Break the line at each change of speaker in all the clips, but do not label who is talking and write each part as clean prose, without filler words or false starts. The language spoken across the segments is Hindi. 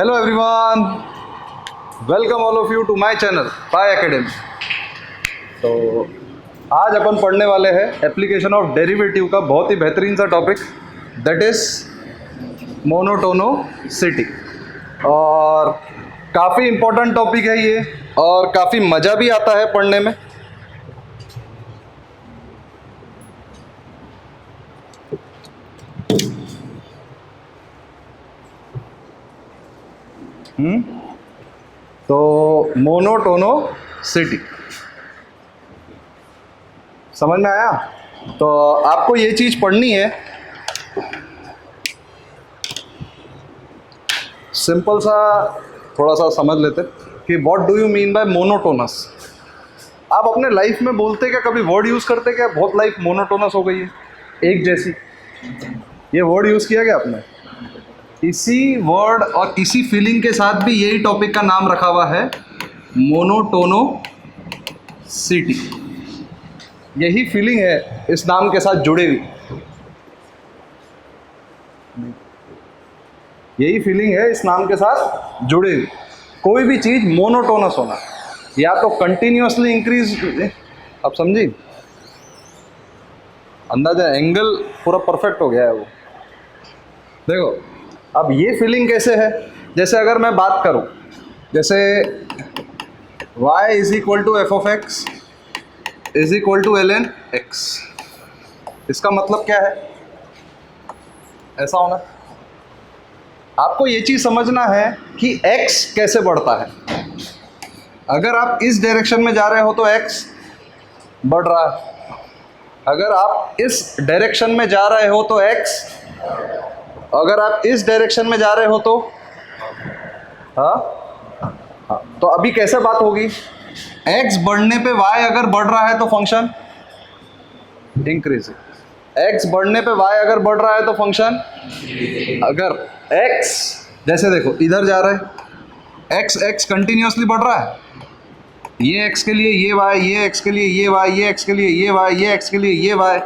Hello everyone, welcome all of you to my channel Pi Academy। तो आज अपन पढ़ने वाले हैं एप्लीकेशन ऑफ डेरिवेटिव का बहुत ही बेहतरीन सा टॉपिक, दैट इज मोनोटोनोसिटी। और काफ़ी इम्पोर्टेंट टॉपिक है ये और काफ़ी मज़ा भी आता है पढ़ने में। तो मोनोटोनोसिटी समझ में आया? तो आपको ये चीज़ पढ़नी है, सिंपल सा थोड़ा सा समझ लेते कि what do you mean by monotonous. आप अपने लाइफ में बोलते क्या, कभी वर्ड यूज़ करते क्या बहुत लाइफ मोनोटोनस हो गई है, एक जैसी? ये वर्ड यूज़ किया क्या आपने? इसी वर्ड और इसी फीलिंग के साथ भी यही टॉपिक का नाम रखा हुआ है मोनोटोनोसिटी। यही फीलिंग है इस नाम के साथ जुड़े हुई, यही फीलिंग है इस नाम के साथ जुड़े हुई। कोई भी चीज़ मोनोटोनस होना, या तो कंटिन्यूअसली इंक्रीज, आप समझी? अंदाजा, एंगल पूरा परफेक्ट हो गया है वो। देखो अब ये फीलिंग कैसे है, जैसे अगर मैं बात करूं, जैसे y is equal to F of X is equal to ln x। इसका मतलब क्या है? ऐसा होना, आपको ये चीज़ समझना है कि x कैसे बढ़ता है। अगर आप इस डायरेक्शन में जा रहे हो तो x बढ़ रहा है, अगर आप इस डायरेक्शन में जा रहे हो तो x, अगर आप इस डायरेक्शन में जा रहे हो तो हाँ, तो अभी कैसे बात होगी? x बढ़ने पे y अगर बढ़ रहा है तो फंक्शन इंक्रीजिंग, x बढ़ने पे y अगर बढ़ रहा है तो फंक्शन, अगर x जैसे देखो इधर जा रहा है, x कंटिन्यूअसली बढ़ रहा है, ये x के लिए ये y, ये x के लिए ये y, ये x के लिए ये y, ये x के लिए ये y।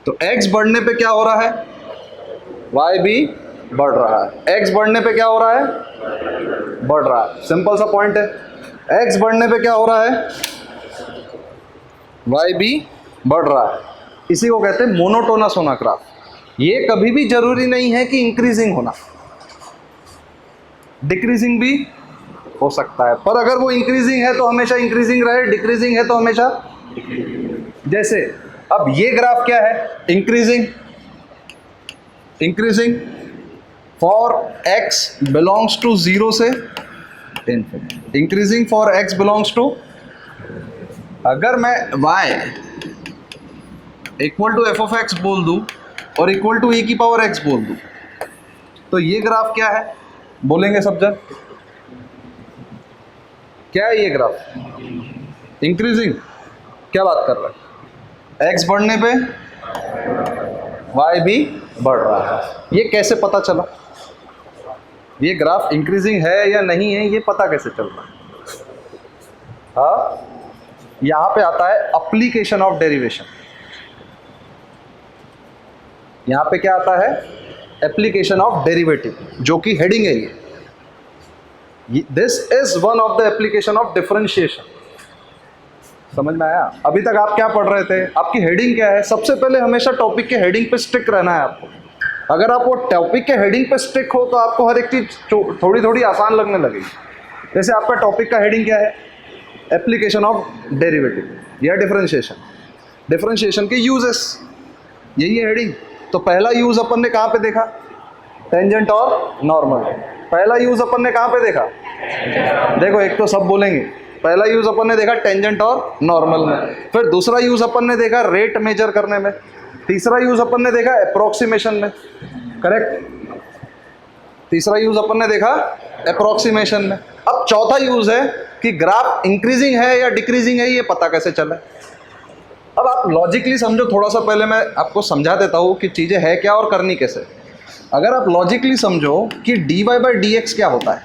तो x बढ़ने पे क्या हो रहा है? y भी बढ़ रहा है। x बढ़ने पे क्या हो रहा है? बढ़ रहा है। सिंपल सा पॉइंट है, x बढ़ने पे क्या हो रहा है? y भी बढ़ रहा है। इसी को कहते हैं मोनोटोनस होना ग्राफ। ये कभी भी जरूरी नहीं है कि इंक्रीजिंग होना, डिक्रीजिंग भी हो सकता है, पर अगर वो इंक्रीजिंग है तो हमेशा इंक्रीजिंग रहे, डिक्रीजिंग है तो हमेशा। जैसे अब ये ग्राफ क्या है? Increasing, increasing for x belongs to 0 से infinity, increasing for x belongs to. अगर मैं y equal to F of x बोल दूं और इक्वल टू ए की पावर x बोल दूं, तो ये ग्राफ क्या है? बोलेंगे सब जन, क्या है ये ग्राफ? इंक्रीजिंग। क्या बात कर रहा है? x बढ़ने पे y भी बढ़ रहा है। ये कैसे पता चला? ये ग्राफ इंक्रीजिंग है या नहीं है, ये पता कैसे चल रहा है? हाँ, यहाँ पे आता है एप्लीकेशन ऑफ डेरिवेशन। यहाँ पे क्या आता है? एप्लीकेशन ऑफ डेरिवेटिव, जो कि हेडिंग है ये। This is one of the application of differentiation. समझ में आया? अभी तक आप क्या पढ़ रहे थे? आपकी हेडिंग क्या है? सबसे पहले हमेशा टॉपिक के हेडिंग पे स्टिक रहना है आपको। अगर आप वो टॉपिक के हेडिंग पे स्टिक हो तो आपको हर एक चीज़ थोड़ी थोड़ी आसान लगने लगेगी। जैसे आपका टॉपिक का हेडिंग क्या है? एप्लीकेशन ऑफ डेरिवेटिव या डिफरेंशिएशन, डिफरेंशिएशन के यूजेस, यही है हेडिंग। तो पहला यूज अपन ने कहाँ पे देखा? टेंजेंट और नॉर्मल। पहला यूज अपन ने कहाँ पे देखा? देखो, एक तो सब बोलेंगे, पहला यूज अपन ने देखा टेंजेंट और नॉर्मल में, फिर दूसरा यूज अपन ने देखा रेट मेजर करने में, तीसरा यूज अपन ने देखा अप्रोक्सीमेशन में, करेक्ट? तीसरा यूज अपन ने देखा अप्रोक्सीमेशन में। अब चौथा यूज है कि ग्राफ इंक्रीजिंग है या डिक्रीजिंग है, ये पता कैसे चले। अब आप लॉजिकली समझो, थोड़ा सा पहले मैं आपको समझा देता हूँ कि चीज़ें है क्या और करनी कैसे। अगर आप लॉजिकली समझो कि dy बाई डी एक्स क्या होता है?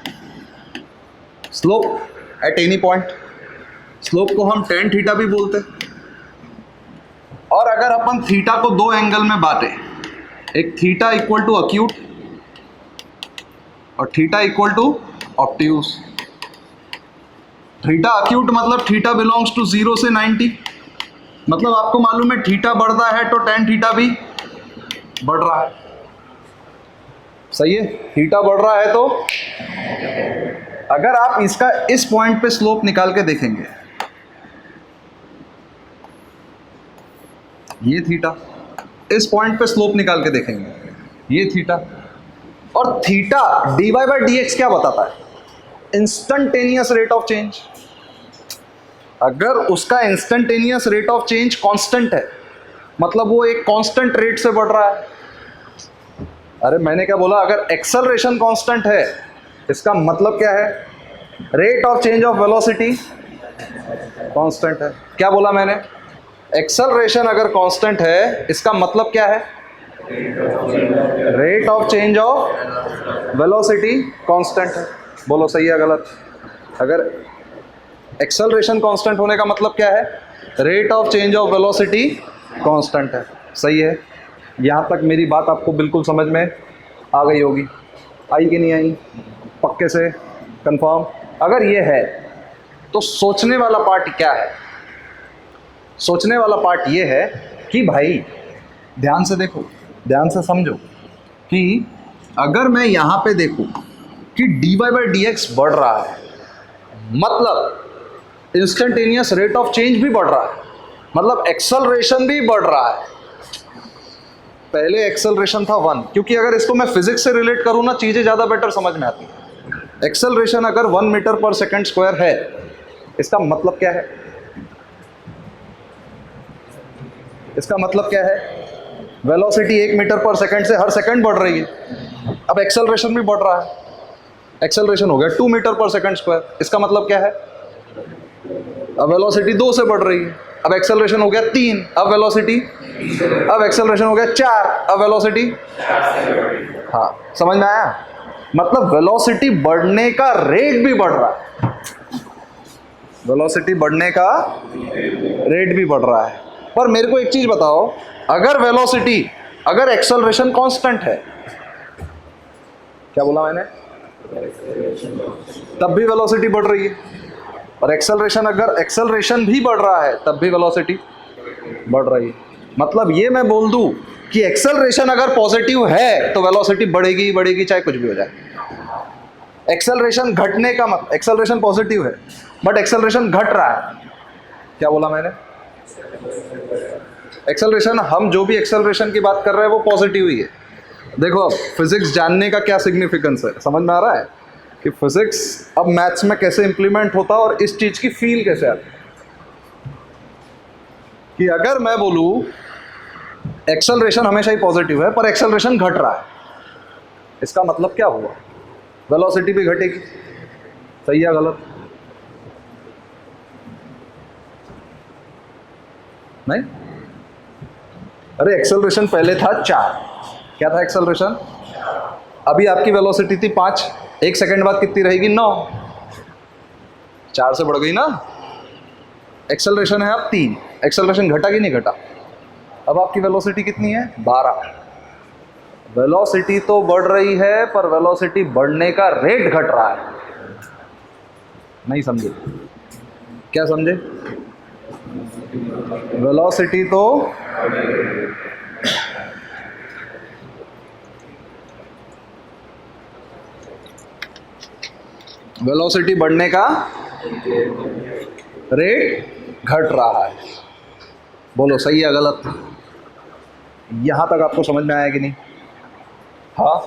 Slope at any point. Slope को हम tan थीटा भी बोलते हैं। और अगर अपन थीटा को दो एंगल में बांटे, एक थीटा इक्वल टू अक्यूट और theta equal to obtuse. Theta acute मतलब थीटा बिलोंग्स टू 0 से 90, मतलब आपको मालूम है थीटा बढ़ता है तो टेन थीटा भी बढ़ रहा है। सही है, थीटा बढ़ रहा है तो अगर आप इसका इस पॉइंट पे स्लोप निकाल के देखेंगे, ये थीटा, इस पॉइंट पे स्लोप निकाल के देखेंगे, ये थीटा, और theta dy by D X क्या बताता है? Instantaneous rate of change. अगर उसका instantaneous rate of change constant है, मतलब वो एक कांस्टेंट रेट से बढ़ रहा है। अरे मैंने क्या बोला? अगर एक्सेलरेशन कांस्टेंट है, इसका मतलब क्या है? Rate of change of velocity constant है। क्या बोला मैंने? एक्सेलरेशन अगर कांस्टेंट है, इसका मतलब क्या है? Rate of change of velocity constant है। बोलो सही है गलत? अगर एक्सेलरेशन कांस्टेंट होने का मतलब क्या है? Rate of change of velocity constant है। सही है? यहाँ तक मेरी बात आपको बिल्कुल समझ में आ गई होगी। आई कि नहीं आई? पक्के से कंफर्म? अगर ये है तो सोचने वाला पार्ट क्या है? सोचने वाला पार्ट ये है कि भाई ध्यान से देखो, ध्यान से समझो कि अगर मैं यहाँ पे देखूँ कि dy बाई डी एक्स बढ़ रहा है, मतलब इंस्टेंटेनियस रेट ऑफ चेंज भी बढ़ रहा है, मतलब एक्सेलरेशन भी बढ़ रहा है। पहले एक्सेलरेशन था 1, क्योंकि अगर इसको मैं फिजिक्स से रिलेट करूँ ना, चीज़ें ज़्यादा बेटर समझ में आती हैं। एक्सेलरेशन अगर 1 मीटर पर सेकंड स्क्वायर है, इसका मतलब क्या है? इसका मतलब क्या है? वेलोसिटी 1 मीटर पर सेकंड से हर सेकंड बढ़ रही है। अब एक्सेलरेशन भी बढ़ रहा है, एक्सेलरेशन हो गया 2 मीटर पर सेकंड स्क्वायर। इसका मतलब क्या है? अब वेलोसिटी 2 से बढ़ रही है। अब एक्सेलरेशन हो गया 3, अब वेलोसिटी, अब एक्सेलरेशन हो गया 4, अब वेलोसिटी। हाँ, समझ में आया? मतलब वेलोसिटी बढ़ने का रेट भी बढ़ रहा है, वेलोसिटी बढ़ने का रेट भी बढ़ रहा है। पर मेरे को एक चीज बताओ, अगर वेलोसिटी, अगर एक्सेलरेशन कांस्टेंट है, क्या बोला मैंने? तब भी वेलोसिटी बढ़ रही है। और एक्सेलरेशन, अगर एक्सेलरेशन भी बढ़ रहा है तब भी वेलोसिटी बढ़ रही है। मतलब ये मैं बोल दूं कि एक्सेलरेशन अगर पॉजिटिव है तो वेलोसिटी बढ़ेगी ही बढ़ेगी, चाहे कुछ भी हो जाए। एक्सेलरेशन घटने का मतलब, एक्सेलरेशन पॉजिटिव है बट एक्सेलरेशन घट रहा है। क्या बोला मैंने? एक्सेलरेशन, हम जो भी एक्सेलरेशन की बात कर रहे हैं वो पॉजिटिव ही है। देखो अब फिजिक्स जानने का क्या सिग्निफिकेंस है, समझ में आ रहा है कि फिजिक्स अब मैथ्स में कैसे इंप्लीमेंट होता है और इस चीज की फील कैसे आती है। कि अगर मैं बोलूं एक्सेलरेशन हमेशा ही पॉजिटिव है पर एक्सेलरेशन घट रहा है, इसका मतलब क्या हुआ? वेलोसिटी भी घटेगी। सही है गलत? नहीं? अरे एक्सेलरेशन पहले था 4, क्या था एक्सेलरेशन? अभी आपकी वेलोसिटी थी 5, 1 सेकंड बाद कितनी रहेगी? 9, 4 से बढ़ गई ना। एक्सेलरेशन है अब 3, एक्सेलरेशन घटा कि नहीं घटा? अब आपकी वेलोसिटी कितनी है? 12। वेलोसिटी तो बढ़ रही है पर वेलोसिटी बढ़ने का रेट घट रहा है। नहीं समझे? क्या समझे? वेलोसिटी तो वेलोसिटी बढ़ने का रेट घट रहा है। बोलो सही है गलत? यहां तक आपको समझ में आया कि नहीं? हाँ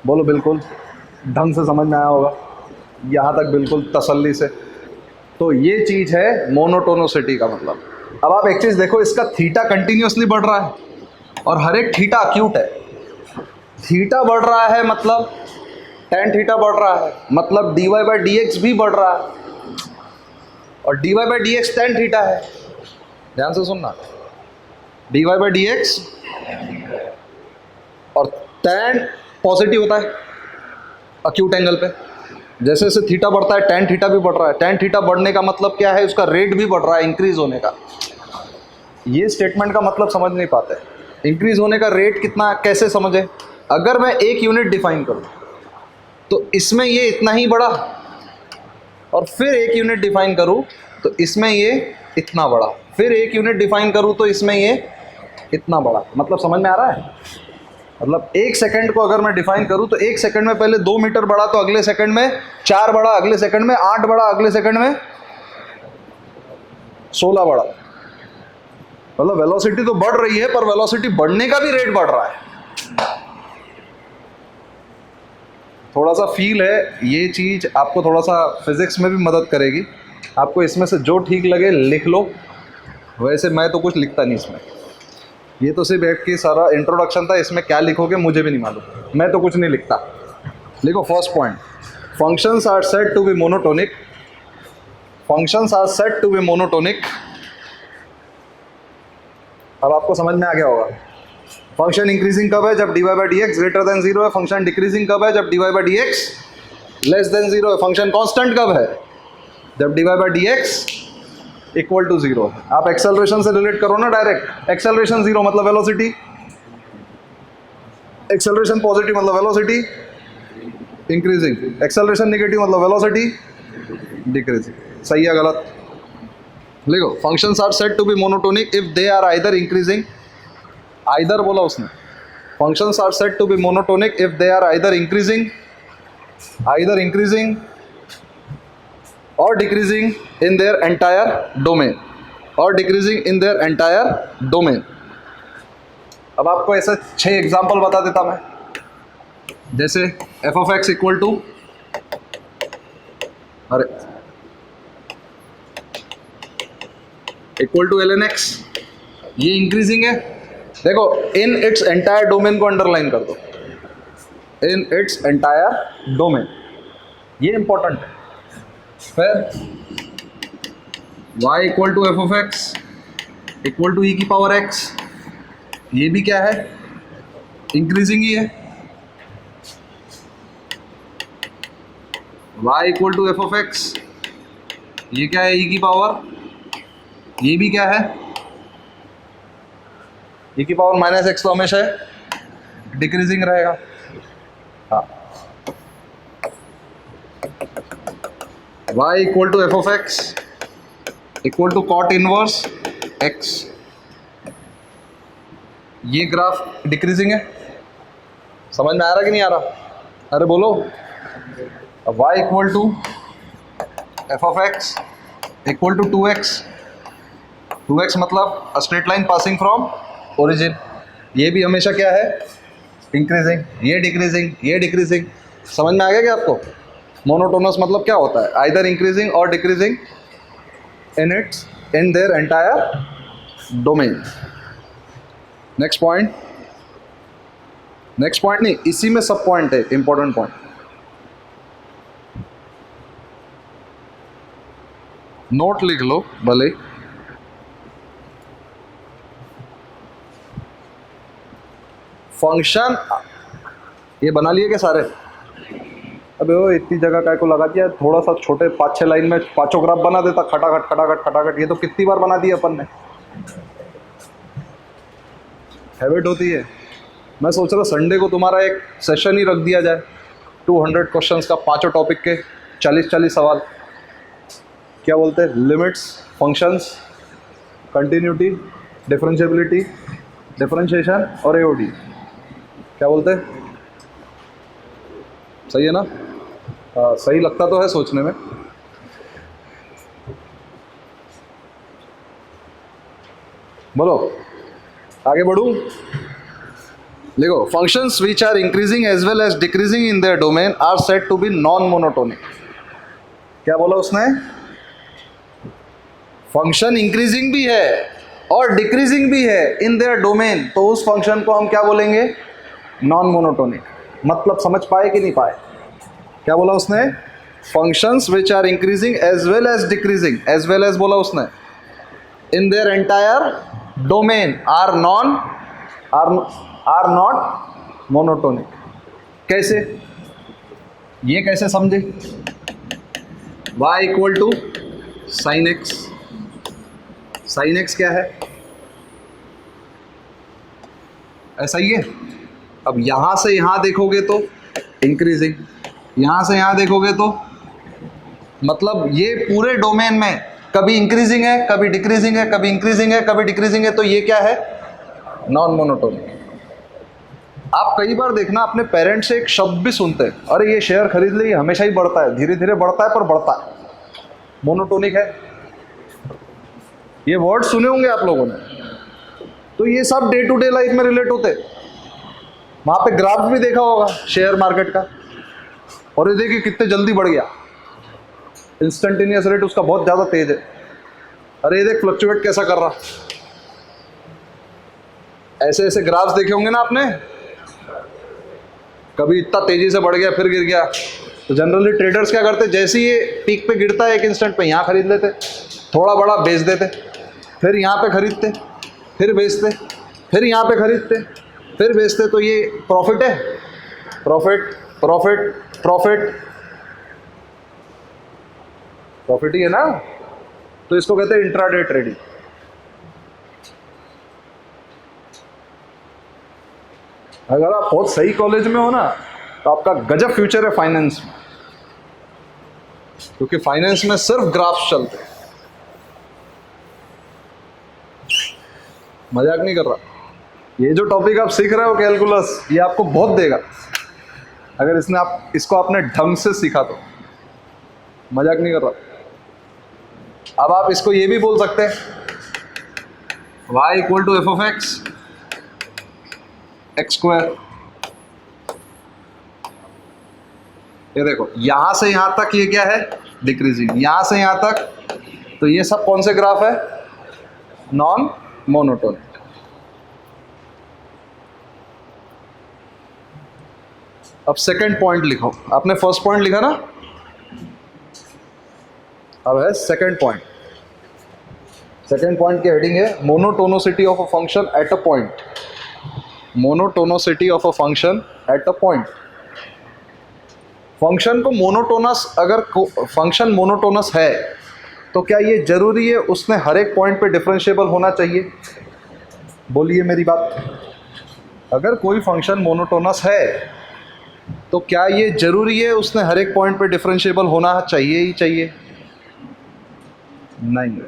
बोलो, बिल्कुल ढंग से समझ में आया होगा यहाँ तक, बिल्कुल तसल्ली से। तो ये चीज़ है मोनोटोनोसिटी का मतलब। अब आप एक चीज़ देखो, इसका थीटा कंटिन्यूसली बढ़ रहा है और हर एक थीटा अक्यूट है। थीटा बढ़ रहा है मतलब tan थीटा बढ़ रहा है, मतलब dy बाई डी एक्स भी बढ़ रहा है और dy by D x tan theta है। ध्यान से सुनना, dy बाई डी एक्स और tan पॉजिटिव होता है अक्यूट एंगल पे। जैसे जैसे थीटा बढ़ता है tan थीटा भी बढ़ रहा है। tan थीटा बढ़ने का मतलब क्या है? उसका रेट भी बढ़ रहा है, इंक्रीज होने का। ये स्टेटमेंट का मतलब समझ नहीं पाते। इंक्रीज होने का रेट कितना, कैसे समझे? अगर मैं एक यूनिट डिफाइन करूँ, तो इसमें ये इतना ही बड़ा, और फिर एक यूनिट डिफाइन करूँ तो इसमें ये इतना बड़ा, फिर एक यूनिट डिफाइन करूँ तो इसमें ये इतना बड़ा। मतलब समझ में आ रहा है? मतलब 1 सेकंड को अगर मैं डिफाइन करूँ तो 1 सेकंड में पहले 2 मीटर बड़ा, तो अगले सेकंड में 4 बड़ा, अगले सेकंड में 8 बड़ा, अगले सेकंड में 16 बड़ा। मतलब वेलोसिटी तो बढ़ रही है, पर वेलोसिटी बढ़ने का भी रेट बढ़ रहा है। थोड़ा सा फील है, ये चीज़ आपको थोड़ा सा फिजिक्स में भी मदद करेगी। आपको इसमें से जो ठीक लगे लिख लो। वैसे मैं तो कुछ लिखता नहीं इसमें, ये तो सिर्फ एक की सारा इंट्रोडक्शन था, इसमें क्या लिखोगे मुझे भी नहीं मालूम, मैं तो कुछ नहीं लिखता। लिखो first point, functions are said to be monotonic. Functions are said to be monotonic. अब आपको समझ में आ गया होगा। फंक्शन इंक्रीजिंग कब है? जब dy by D x greater than 0 है। फंक्शन डिक्रीजिंग कब है? जब dy by D x less than 0 है। फंक्शन कांस्टेंट कब है? जब dy by D x equal to 0 है। आप एक्सेलरेशन से रिलेट करो ना डायरेक्ट। एक्सेलरेशन 0 मतलब वेलोसिटी, एक्सेलरेशन पॉजिटिव मतलब वेलोसिटी इंक्रीजिंग, एक्सेलरेशन नेगेटिव मतलब वेलोसिटी डिक्रीजिंग। सही है गलत? लिखो, functions are said to be monotonic if they are either increasing, either बोला उसने। Functions are said to be monotonic if they are either increasing और decreasing in their entire domain, और decreasing in their entire domain. अब आपको ऐसे 6 एग्जाम्पल बता देता मैं। जैसे F of x equal to, अरे equal to L N X, ये इंक्रीजिंग है। देखो, इन इट्स एंटायर डोमेन को अंडरलाइन कर दो, इन इट्स एंटायर डोमेन, ये इंपॉर्टेंट है। फिर y equal to F of x equal to E की पावर x, ये भी क्या है? इंक्रीजिंग ही है। y equal to F of x, ये क्या है? ई की पावर, ये भी क्या है? ई की पावर माइनस एक्स, तो हमेशा डिक्रीजिंग रहेगा। हाँ, y equal to F of x equal to cot inverse x, ये ग्राफ डिक्रीजिंग है। समझ में आ रहा कि नहीं आ रहा? अरे बोलो। y equal to F of x equal to 2x, 2x मतलब a straight line passing from origin, ये भी हमेशा क्या है? इंक्रीजिंग, ये डिक्रीजिंग, ये डिक्रीजिंग। समझ में आ गया क्या आपको? मोनोटोनस मतलब क्या होता है? आइदर इंक्रीजिंग और decreasing in their entire domain. Next point, next point नहीं, इसी में सब पॉइंट है, इंपॉर्टेंट पॉइंट। नोट लिख लो भले। फंक्शन ये बना लिए क्या सारे? अबे वो इतनी जगह काय को लगा दिया? थोड़ा सा छोटे 5-6 लाइन में 5 ग्राफ बना देता, खटाखट खटाखट खटाखट। ये तो कितनी बार बना दिया अपन ने, हैबिट होती है। मैं सोच रहा संडे को तुम्हारा एक सेशन ही रख दिया जाए, 200 क्वेश्चंस का, 5 टॉपिक के 40-40 सवाल। क्या बोलते हैं? Limits, functions, continuity, differentiability, differentiation और एओडी। क्या बोलते हैं? सही है ना? सही लगता तो है सोचने में। बोलो, आगे बढ़ूं? देखो, functions which are increasing as well as decreasing in their domain are said to be non monotonic. क्या बोला उसने? फंक्शन इंक्रीजिंग भी है और डिक्रीजिंग भी है इन देयर डोमेन, तो उस फंक्शन को हम क्या बोलेंगे? Non monotonic. मतलब समझ पाए कि नहीं पाए? क्या बोला उसने? Functions which are increasing as well as decreasing, as well as बोला उसने, in their entire domain are not monotonic. कैसे? ये कैसे समझे? y equal to sine x, sine x क्या है? ऐसा ही है। अब यहां से यहां देखोगे तो इंक्रीजिंग, यहां से यहां देखोगे तो मतलब ये पूरे डोमेन में कभी इंक्रीजिंग है, कभी डिक्रीजिंग है, कभी इंक्रीजिंग है, कभी डिक्रीजिंग है, तो ये क्या है? Non monotonic. आप कई बार देखना अपने पेरेंट्स से एक शब्द भी सुनते हैं, अरे ये शेयर खरीद ले, ये हमेशा ही बढ़ता है, धीरे धीरे बढ़ता है पर बढ़ता है, मोनोटोनिक है। ये वर्ड सुने होंगे आप लोगों ने। तो ये सब डे टू डे लाइफ में रिलेट होते। वहां पे ग्राफ भी देखा होगा शेयर मार्केट का, और ये देखिए कितने जल्दी बढ़ गया, इंस्टेंटेनियस रेट उसका बहुत ज्यादा तेज है। अरे ये देख फ्लक्चुएट कैसा कर रहा। ऐसे ऐसे ग्राफ्स देखे होंगे ना आपने, कभी इतना तेजी से बढ़ गया फिर गिर गया। तो जनरली ट्रेडर्स क्या करते, जैसे ही ये पीक पे गिरता है एक इंस्टेंट पे, यहाँ खरीद लेते, थोड़ा बड़ा बेच देते, फिर यहाँ पे खरीदते, फिर बेचते, फिर यहाँ पे खरीदते, फिर बेचते। तो ये प्रॉफिट है, प्रॉफिट प्रॉफिट प्रॉफिट प्रॉफिट ही है ना। तो इसको कहते हैं इंट्राडे ट्रेडिंग। अगर आप बहुत सही कॉलेज में हो ना तो आपका गजब फ्यूचर है फाइनेंस में, क्योंकि फाइनेंस में सिर्फ ग्राफ्स चलते हैं। मजाक नहीं कर रहा। ये जो टॉपिक आप सीख रहे हो कैलकुलस, ये आपको बहुत देगा अगर इसको आपने ढंग से सीखा तो। मजाक नहीं कर रहा। अब आप इसको ये भी बोल सकते हैं, y equal to F of x square. ये देखो यहां से यहां तक ये क्या है? डिक्रीजिंग। यहां से यहां तक, तो ये सब कौन से ग्राफ है? Non monotonic. अब सेकंड पॉइंट लिखो। आपने फर्स्ट पॉइंट लिखा ना, अब है सेकंड पॉइंट। सेकंड पॉइंट की हेडिंग है monotonicity of a function at a point. Monotonicity of a function at a point. Function को मोनोटोनस, अगर फंक्शन मोनोटोनस है तो क्या ये जरूरी है उसने हर एक पॉइंट पे डिफरेंशिएबल होना चाहिए? बोलिए मेरी बात। अगर कोई फंक्शन मोनोटोनस है तो क्या ये जरूरी है उसने हर एक पॉइंट पे डिफरेंशिएबल होना चाहिए ही चाहिए? नहीं।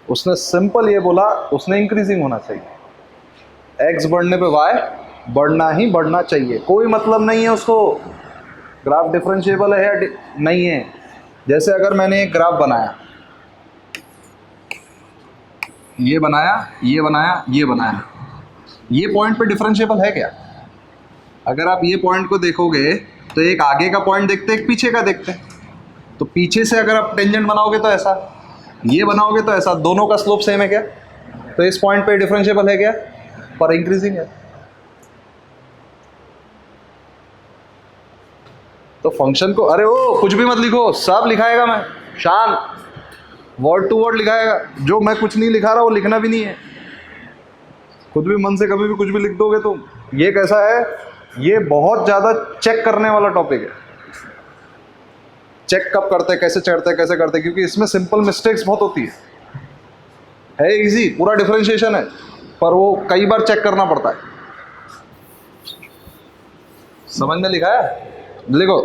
उसने सिंपल ये बोला, उसने इंक्रीजिंग होना चाहिए। एक्स बढ़ने पे वाई बढ़ना ही बढ़ना चाहिए। कोई मतलब नहीं है उसको ग्राफ डिफरेंशिएबल है या नहीं है। जैसे अगर मैंने एक ग्राफ बनाया, ये बनाया, ये बनाया, ये बनाया, ये पॉइंट पे डिफरेंशिएबल है क्या? अगर आप ये पॉइंट को देखोगे तो एक आगे का पॉइंट देखते, एक पीछे का देखते। तो पीछे से अगर आप टेंजेंट बनाओगे तो ऐसा, ये बनाओगे तो ऐसा, दोनों का स्लोप सेम है क्या? तो इस पॉइंट पे डिफरेंशिएबल है क्या? पर इंक्रीजिंग है। तो फंक्शन को, अरे ओ कुछ भी मत लिखो, सब लिखाएगा मैं, शान वर्ड टू वर्ड लिखाएगा। जो मैं कुछ नहीं लिखा रहा वो लिखना भी नहीं है। खुद भी मन से कभी भी कुछ भी लिख दोगे तो ये कैसा है? ये बहुत ज़्यादा चेक करने वाला टॉपिक है। चेक कब करते, कैसे चढ़ते, कैसे करते, क्योंकि इसमें सिंपल मिस्टेक्स बहुत होती है इजी, पूरा डिफरेंशिएशन है, पर वो कई बार चेक करना पड़ता है। समझ में लिखा है? देखो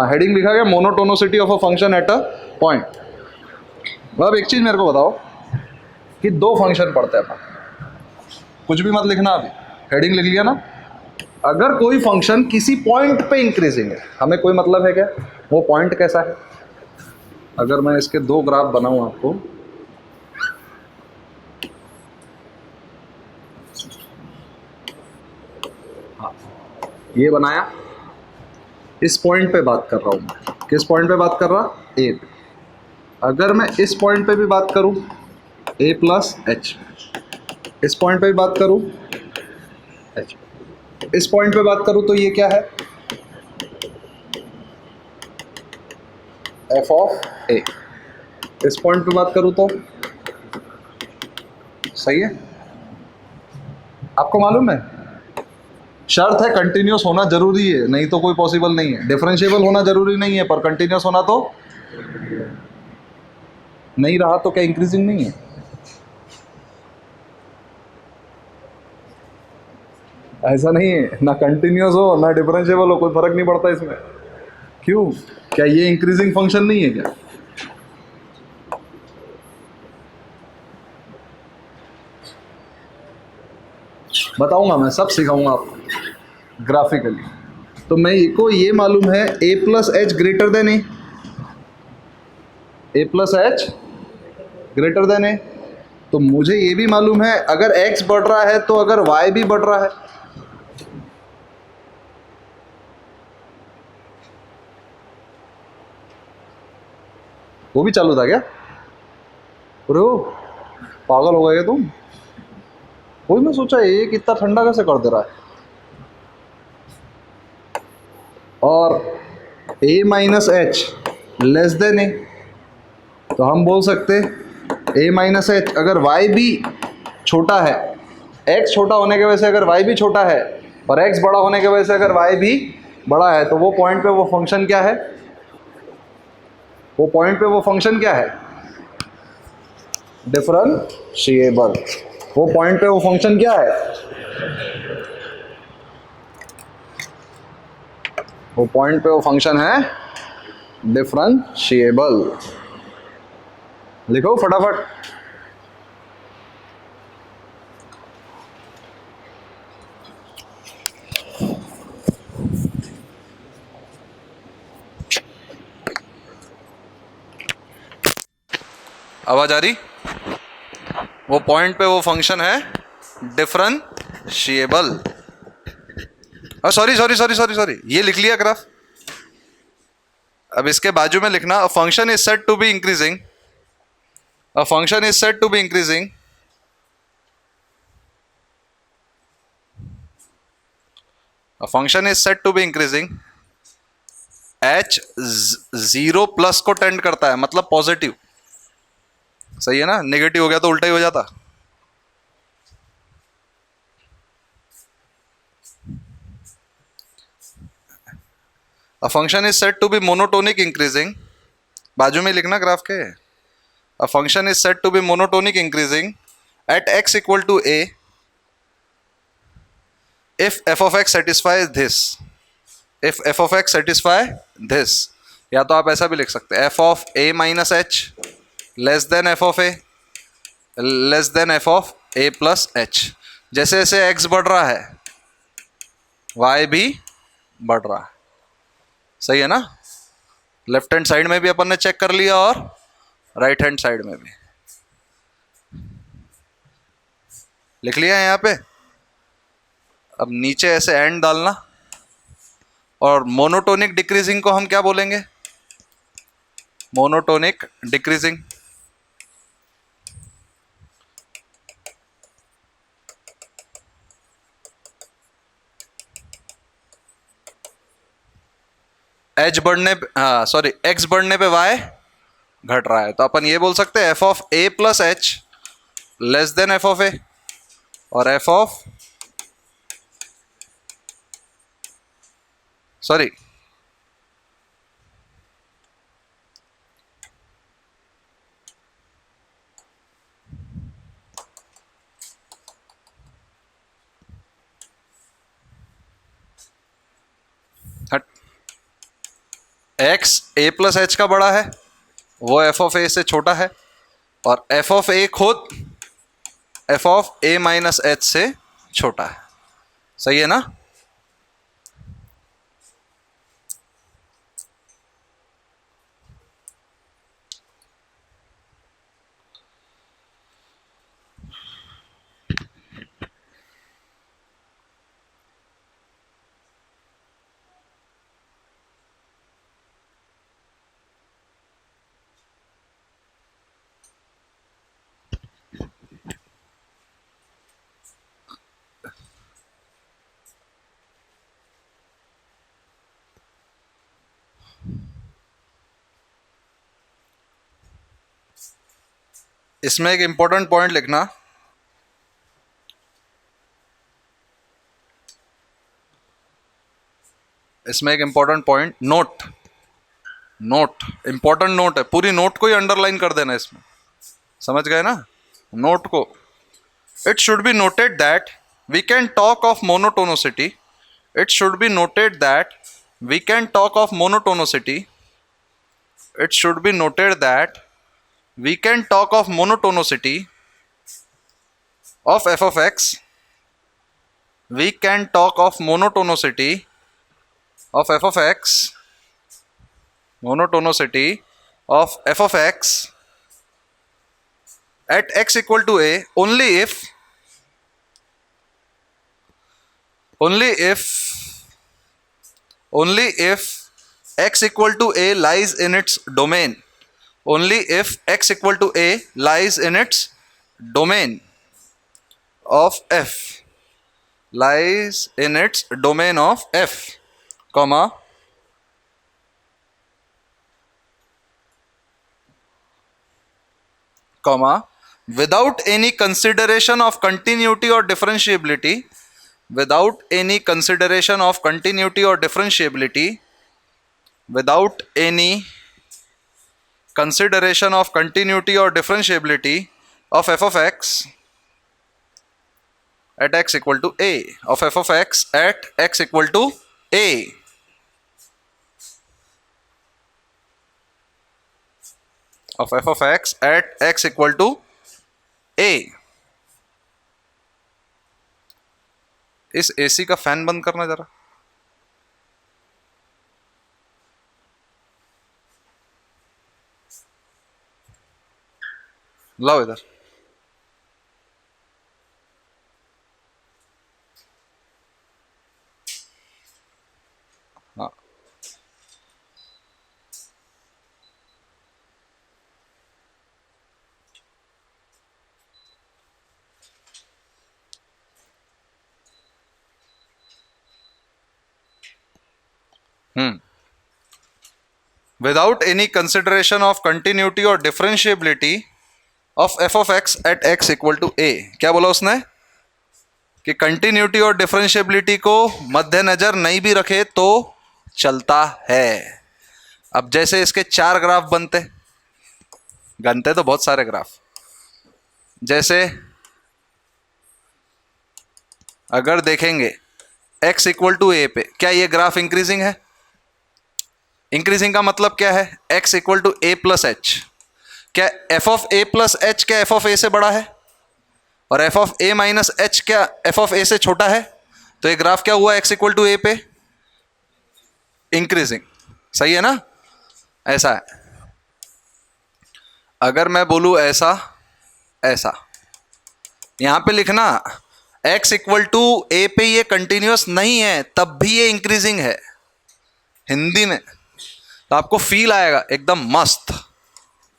हेडिंग लिखा गया monotonicity of a function at a point. अब एक चीज मेरे को बताओ कि दो फंक्शन पढ़ते हैं अपन, कुछ भी मत लिखना, अभी हेडिंग लिख लिया ना। अगर कोई फंक्शन किसी पॉइंट पे इंक्रीजिंग है, हमें कोई मतलब है क्या वो पॉइंट कैसा है? अगर मैं इसके दो ग्राफ बनाऊं आपको, हाँ ये बनाया, इस पॉइंट पे बात कर रहा हूं मैं। किस पॉइंट पे बात कर रहा? ए पे। अगर मैं इस पॉइंट पे भी बात करूं ए प्लस एच, इस पॉइंट पे भी बात करूं एच, इस पॉइंट पे बात करूं तो ये क्या है? एफ ऑफ ए। इस पॉइंट पे बात करूं तो सही है। आपको मालूम है शर्त है कंटिन्यूस होना जरूरी है, नहीं तो कोई पॉसिबल नहीं है। डिफरेंशिएबल होना जरूरी नहीं है, पर कंटिन्यूस होना तो नहीं रहा तो क्या इंक्रीजिंग नहीं है? ऐसा नहीं है, ना कंटिन्यूस हो ना डिफरेंशिएबल हो, कोई फर्क नहीं पड़ता इसमें। क्यों? क्या ये इंक्रीजिंग फंक्शन नहीं है क्या? बताऊंगा, मैं सब सिखाऊंगा आपको ग्राफिकली। तो मैं को ये मालूम है a plus H greater than A plus H greater than A. तो मुझे ये भी मालूम है अगर x बढ़ रहा है तो अगर y भी बढ़ रहा है। वो भी चालू था क्या? अरे ओ, पागल हो गए तुम। वही मैं सोचा ये कितना ठंडा कैसे कर दे रहा है। और a minus H less than A, तो हम बोल सकते a माइनस एच अगर y भी छोटा है, x छोटा होने की वजह से अगर y भी छोटा है और x बड़ा होने की वजह से अगर y भी बड़ा है, तो वो पॉइंट पे वो फंक्शन क्या है? वो पॉइंट पे वो फंक्शन क्या है? डिफरेंशिएबल। वो पॉइंट पे वो फंक्शन क्या है? वो पॉइंट पे वो फंक्शन है डिफरेंशिएबल। लिखो फटाफट। आवाज आ रही? वो पॉइंट पे वो फंक्शन है differentiable. Sorry sorry sorry sorry sorry, ये लिख लिया ग्राफ। अब इसके बाजू में लिखना a function is said to be increasing, a function is said to be increasing, a function is said to be increasing h 0 plus को टेंड करता है, मतलब पॉजिटिव। सही है ना? नेगेटिव हो गया तो उल्टा ही हो जाता। A function is said to be monotonic increasing, बाजू में लिखना ग्राफ के। A function is said to be monotonic increasing at x equal to a if f of x satisfies this, if f of x satisfy this। या तो आप ऐसा भी लिख सकते हैं f of a minus H less then f of a less than f of a plus H. जैसे जैसे x बढ़ रहा है y भी बढ़ रहा है। सही है ना? लेफ्ट हैंड साइड में भी अपन ने चेक कर लिया और राइट हैंड साइड में भी लिख लिया है यहाँ पे। अब नीचे ऐसे एंड डालना। और मोनोटोनिक डिक्रीजिंग को हम क्या बोलेंगे? Monotonic decreasing. एच बढ़ने पे, हाँ सॉरी, एक्स बढ़ने पे वाई घट रहा है, तो अपन ये बोल सकते हैं F of A plus H less than F of A, और एफ ऑफ सॉरी हट, एक्स ए प्लस एच का बड़ा है, वो एफ ऑफ ए से छोटा है, और एफ ऑफ ए खुद F of A minus H से छोटा है। सही है ना? इसमें एक इंपॉर्टेंट पॉइंट लिखना, इसमें एक important point, note, note important note है, पूरी नोट को ही अंडरलाइन कर देना इसमें। समझ गए ना? नोट को, it should be noted that we can talk of monotonicity, it should be noted that we can talk of monotonicity, it should be noted that we can talk of monotonicity of f of x, we can talk of monotonicity of f of x, monotonicity of f of x at x equal to a only if x equal to a lies in its domain, only if x equal to a lies in its domain of f, lies in its domain of f, comma, without any consideration of continuity or differentiability, without any consideration of continuity or differentiability, without any consideration of continuity or differentiability of f of x at x equal to a, of f of x at x equal to a, of f of x at x equal to a. इस एसी का फैन बंद करना जरा, लाओ इधर। हाँ, without any consideration of continuity or differentiability of f of x at x equal to a, क्या बोला उसने कि कंटिन्यूटी और डिफरेंशिएबिलिटी को मद्देनजर नहीं भी रखे तो चलता है। अब जैसे इसके 4 ग्राफ बनते तो बहुत सारे ग्राफ, जैसे अगर देखेंगे x इक्वल टू ए पे, क्या ये ग्राफ इंक्रीजिंग है? इंक्रीजिंग का मतलब क्या है? x equal to a plus h, क्या f of a plus h क्या f ऑफ a से बड़ा है? और f of a minus h क्या f ऑफ a से छोटा है? तो ये ग्राफ क्या हुआ x इक्वल टू a पे? इंक्रीजिंग, सही है ना? ऐसा है। अगर मैं बोलूं ऐसा, ऐसा यहां पे लिखना x इक्वल टू a पे ये कंटिन्यूअस नहीं है तब भी ये इंक्रीजिंग है हिंदी में, तो आपको फील आएगा एकदम मस्त।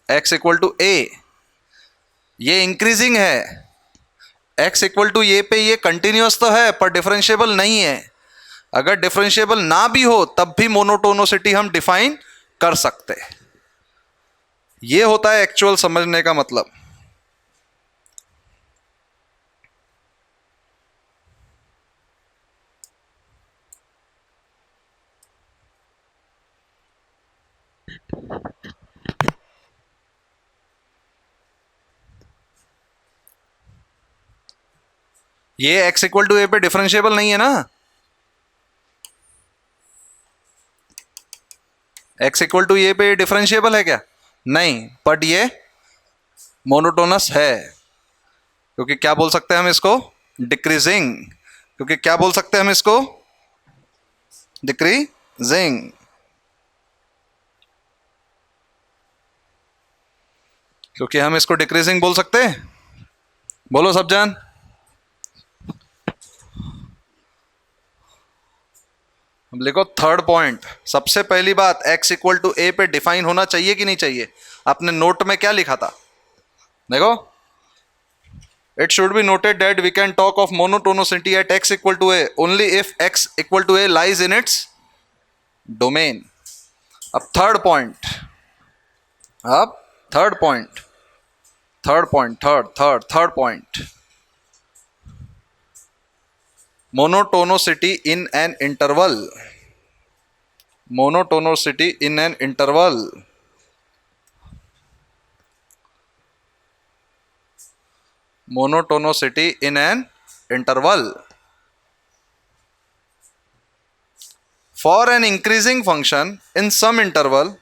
x इक्वल टू a ये इंक्रीजिंग है, x इक्वल टू ए पे ये कंटिन्यूअस तो है पर डिफरेंशिएबल नहीं है। अगर डिफरेंशिएबल ना भी हो तब भी मोनोटोनिसिटी हम डिफाइन कर सकते। ये होता है एक्चुअल समझने का मतलब। ये x इक्वल टू ए पे डिफरेंशिएबल नहीं है ना, x इक्वल टू ए पे डिफरेंशिएबल है क्या? नहीं, बट ये मोनोटोनस है, क्योंकि क्या बोल सकते हैं हम इसको? डिक्रीजिंग। क्योंकि क्या बोल सकते हैं हम इसको? डिक्रीजिंग। क्योंकि हम इसको डिक्रीजिंग बोल सकते हैं। बोलो सब जान। अब लिखो थर्ड पॉइंट। सबसे पहली बात, x इक्वल टू ए पे डिफाइन होना चाहिए कि नहीं चाहिए? आपने नोट में क्या लिखा था? देखो, it should be noted that we can talk of monotonicity at x equal to A only if x equal to A lies in its domain. अब third point, third point, monotonicity in an interval, monotonicity in an interval, monotonicity in an interval. For an increasing function in some interval,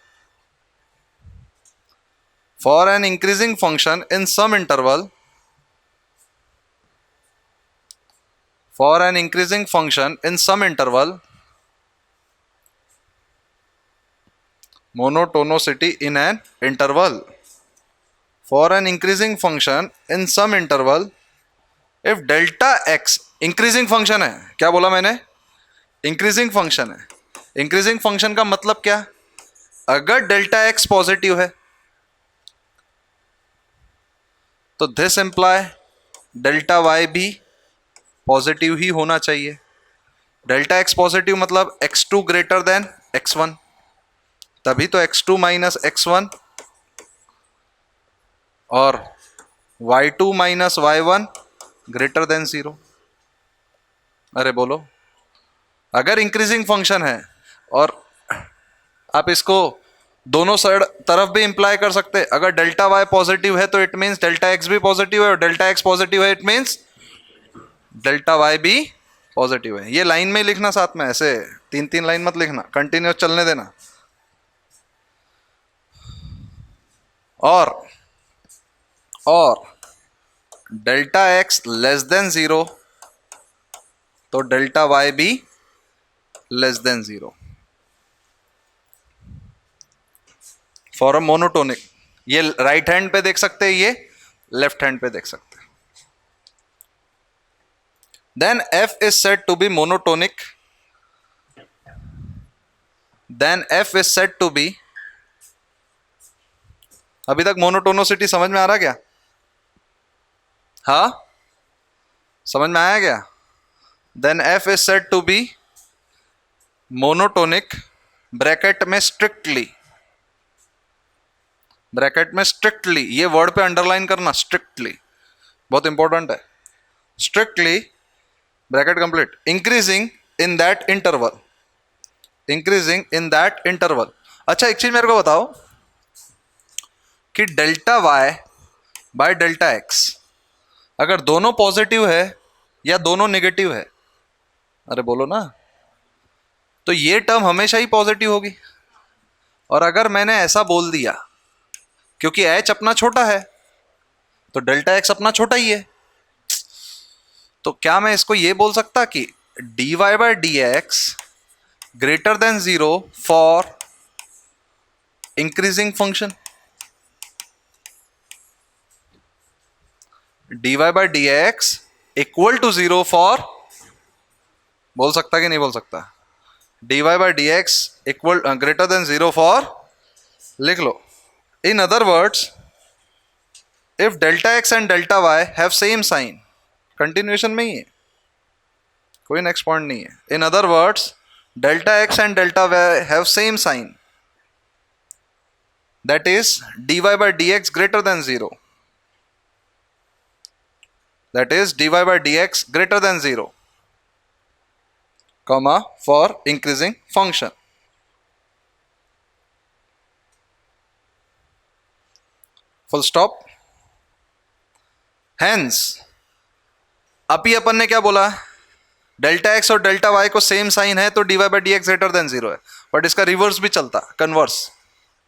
for an increasing function in some interval, for an increasing function in some interval, monotonicity in an interval. For an increasing function in some interval, if delta x increasing function है, क्या बोला मैंने? इंक्रीजिंग फंक्शन है. इंक्रीजिंग फंक्शन का मतलब क्या? अगर डेल्टा एक्स पॉजिटिव है तो दिस इंप्लाय डेल्टा वाई भी पॉजिटिव ही होना चाहिए. डेल्टा एक्स पॉजिटिव मतलब x2 ग्रेटर देन x1, तभी तो x2 माइनस x1 और y2 minus y1 greater than 0. अरे बोलो, अगर इंक्रीजिंग फंक्शन है और आप इसको दोनों साइड तरफ भी इंप्लाई कर सकते हैं. अगर डेल्टा वाई पॉजिटिव है तो इट मींस डेल्टा एक्स भी पॉजिटिव है, और डेल्टा एक्स पॉजिटिव है इट मींस डेल्टा वाई भी पॉजिटिव है. ये लाइन में लिखना साथ में, ऐसे 3-3 लाइन मत लिखना, कंटिन्यूस चलने देना. और डेल्टा एक्स लेस देन 0 तो डेल्टा वाई भी less than 0 for a monotonic. ये राइट हैंड पे देख सकते हैं, ये लेफ्ट हैंड पे देख सकते हैं. Then F is said to be monotonic. Then F is said to be, अभी तक मोनोटोनिसिटी समझ में आ रहा क्या? हाँ, समझ में आया क्या? Then F is said to be monotonic, bracket में स्ट्रिक्टली, ब्रैकेट में स्ट्रिक्टली, ये वर्ड पे अंडरलाइन करना, स्ट्रिक्टली बहुत इंपॉर्टेंट है. Strictly bracket complete, increasing in that interval, increasing in that interval. अच्छा एक चीज मेरे को बताओ कि delta y by delta x अगर दोनों पॉजिटिव है या दोनों नेगेटिव है, अरे बोलो ना, तो ये टर्म हमेशा ही पॉजिटिव होगी. और अगर मैंने ऐसा बोल दिया क्योंकि एच अपना छोटा है तो डेल्टा एक्स अपना छोटा ही है, तो क्या मैं इसको ये बोल सकता कि dy by d x greater than 0 for increasing function? dy by d x equal to 0 for, बोल सकता कि नहीं बोल सकता? dy by d x equal greater than 0 for, लिख लो. In other words, if delta x and delta y have same sign, continuation में ही है, कोई next point नहीं है. In other words, delta x and delta y have same sign, that is dy by dx greater than 0. That is dy by dx greater than 0, comma for increasing function. Full stop. Hence अभी अपन ने क्या बोला? डेल्टा एक्स और डेल्टा वाई को सेम साइन है तो dy by D x greater than 0 है, बट इसका रिवर्स भी चलता, converse,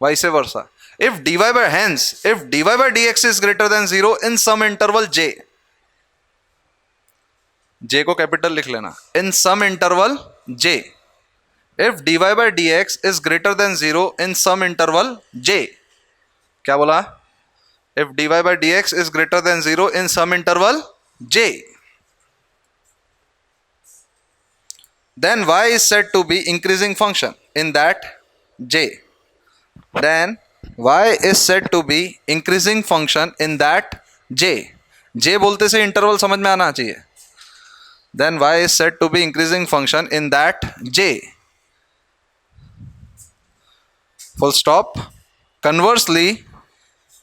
vice versa. If dy by, hence if dy by D X is greater than 0 in some interval j, j को कैपिटल लिख लेना, in some interval j. If dy by D X is greater than 0 in some interval j, क्या बोला? If dy by dx is greater than 0 in some interval j, then y is said to be increasing function in that j. Then y is said to be increasing function in that j. j बोलते से इंटरवल समझ में आना चाहिए. Then y is said to be increasing function in that j. Full stop. Conversely,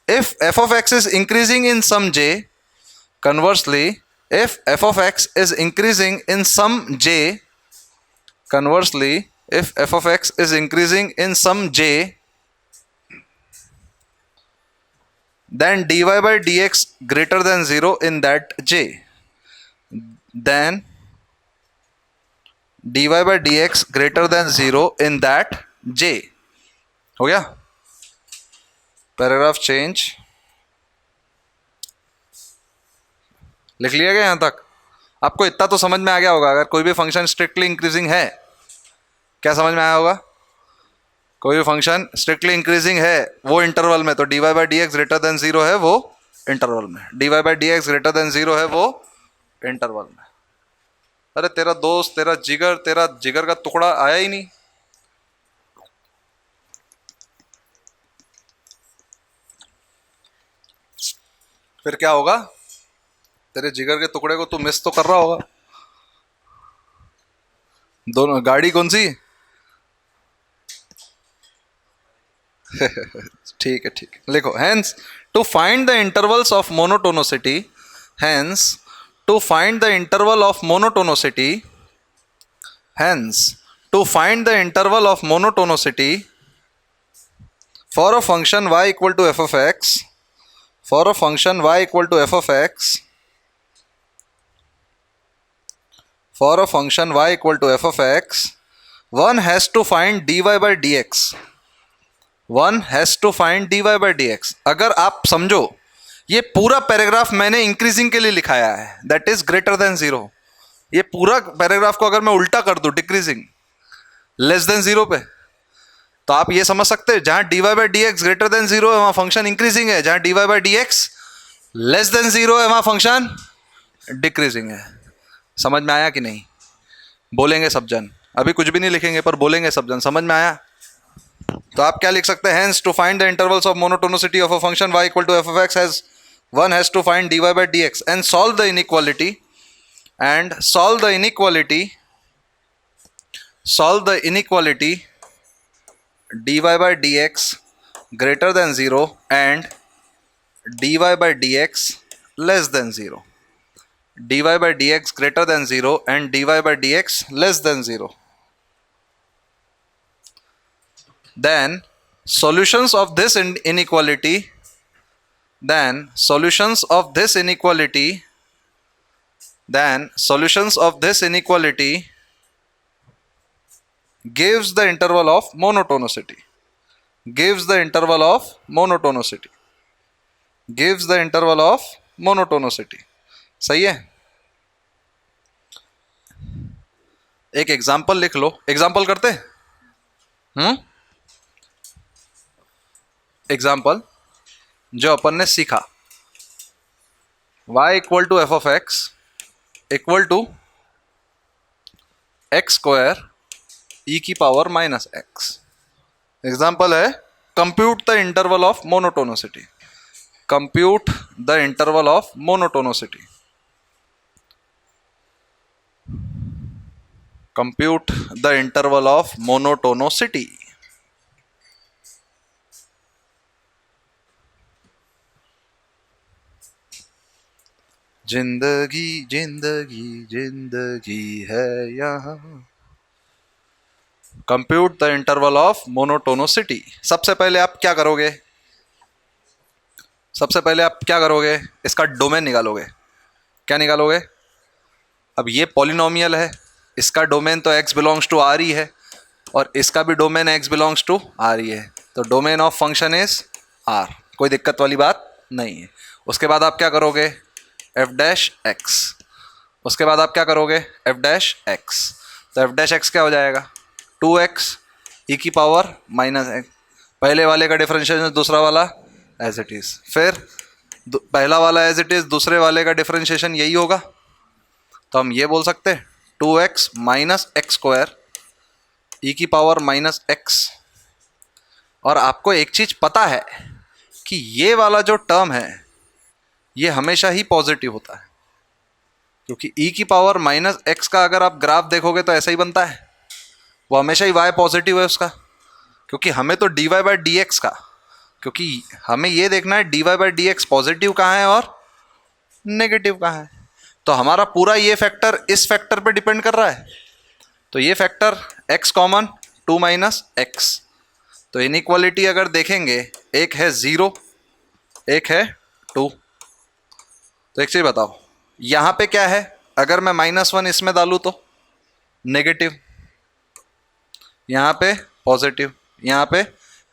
if f of x is increasing in some j, conversely, if f of x is increasing in some j, conversely, if f of x is increasing in some j, then dy by dx greater than 0 in that j. Then dy by dx greater than 0 in that j। हो गया, पैराग्राफ चेंज। लिख लिया गया यहां तक? आपको इतना तो समझ में आ गया होगा, अगर कोई भी फंक्शन स्ट्रिक्टली इंक्रीजिंग है, क्या समझ में आया होगा? कोई भी फंक्शन स्ट्रिक्टली इंक्रीजिंग है वो इंटरवल में, तो dy by dx greater than 0 है वो इंटरवल में, dy by dx greater than 0 है वो इंटरवल में। अरे तेरा दोस्त, तेरा जिगर का टुकड़ा आया ही नहीं। फिर क्या होगा? तेरे जिगर के टुकड़े को तू मिस तो कर रहा होगा। दोनों गाड़ी कौन सी? ठीक है, ठीक है, लिखो। Hence to find the intervals of monotonicity, hence to find the interval of monotonicity, hence to find the interval of monotonicity for a function y equal to f of x, for a function y equal to f of x, for a function y equal to f of x, one has to find dy by dx, one has to find dy by dx। अगर आप समझो, ये पूरा पैराग्राफ मैंने इंक्रीजिंग के लिए लिखाया है, दैट इज ग्रेटर देन 0। ये पूरा पैराग्राफ को अगर मैं उल्टा कर दूं, डिक्रीजिंग लेस देन 0 पे, तो आप ये समझ सकते हैं जहां dy by dx greater than 0 है वहां फंक्शन इंक्रीजिंग है, जहां dy by dx less than 0 है वहां फंक्शन डिक्रीजिंग है। समझ में आया कि नहीं? बोलेंगे सब जन, अभी कुछ भी नहीं लिखेंगे पर बोलेंगे सब जन। समझ में आया? तो आप क्या लिख सकते हैं? Hence to find the intervals of monotonicity of a function y equal to f of x has one has to find dy by dx and solve the inequality, and solve the inequality dy by dx greater than 0 and dy by dx less than 0, dy by dx greater than 0 and dy by dx less than 0। Then solutions of this inequality, then solutions of this inequality, then solutions of this inequality gives the interval of monotonicity, gives the interval of monotonicity, gives the interval of monotonicity। सही है? एक एग्जाम्पल लिख लो। एग्जाम्पल करते? एग्जाम्पल जो अपन ने सीखा, y equal to F of x equal to X square E की पावर माइनस एक्स। एग्जाम्पल है compute the interval of monotonicity, compute the interval of monotonicity, compute the interval of monotonicity. जिंदगी जिंदगी जिंदगी है यहाँ। Compute the interval of monotonicity. सबसे पहले आप क्या करोगे? सबसे पहले आप क्या करोगे? इसका डोमेन निकालोगे। क्या निकालोगे? अब ये पॉलिनोमियल है, इसका डोमेन तो x बिलोंग्स टू r ही है और इसका भी domain x belongs to r ही है, तो domain of function is r। कोई दिक्कत वाली बात नहीं है। उसके बाद आप क्या करोगे? f dash x। उसके बाद आप क्या करोगे? f dash x। तो f डैश x क्या हो जाएगा? 2x e की पावर माइनस x। पहले वाले का डिफरेंशिएशन, दूसरा वाला एज इट इज। फिर पहला वाला एज इट इज, दूसरे वाले का डिफरेंशिएशन यही होगा। तो हम ये बोल सकते हैं 2x minus x square E की पावर माइनस x। और आपको एक चीज पता है कि ये वाला जो टर्म है ये हमेशा ही पॉजिटिव होता है, क्योंकि e की पावर माइनस एक्स का अगर आप ग्राफ देखोगे तो ऐसा ही बनता है, वो हमेशा ही y पॉजिटिव है उसका, क्योंकि हमें तो dy बाई डी एक्स का, क्योंकि हमें ये देखना है dy by D x positive कहाँ है और नेगेटिव कहाँ है। तो हमारा पूरा ये फैक्टर इस फैक्टर पे डिपेंड कर रहा है। तो ये factor x common 2 minus x. तो इनइक्वालिटी अगर देखेंगे, एक है 0, एक है 2। तो एक चीज बताओ, यहाँ पे क्या है? अगर मैं -1 इसमें डालूँ तो नेगेटिव, यहाँ पे पॉजिटिव, यहाँ पे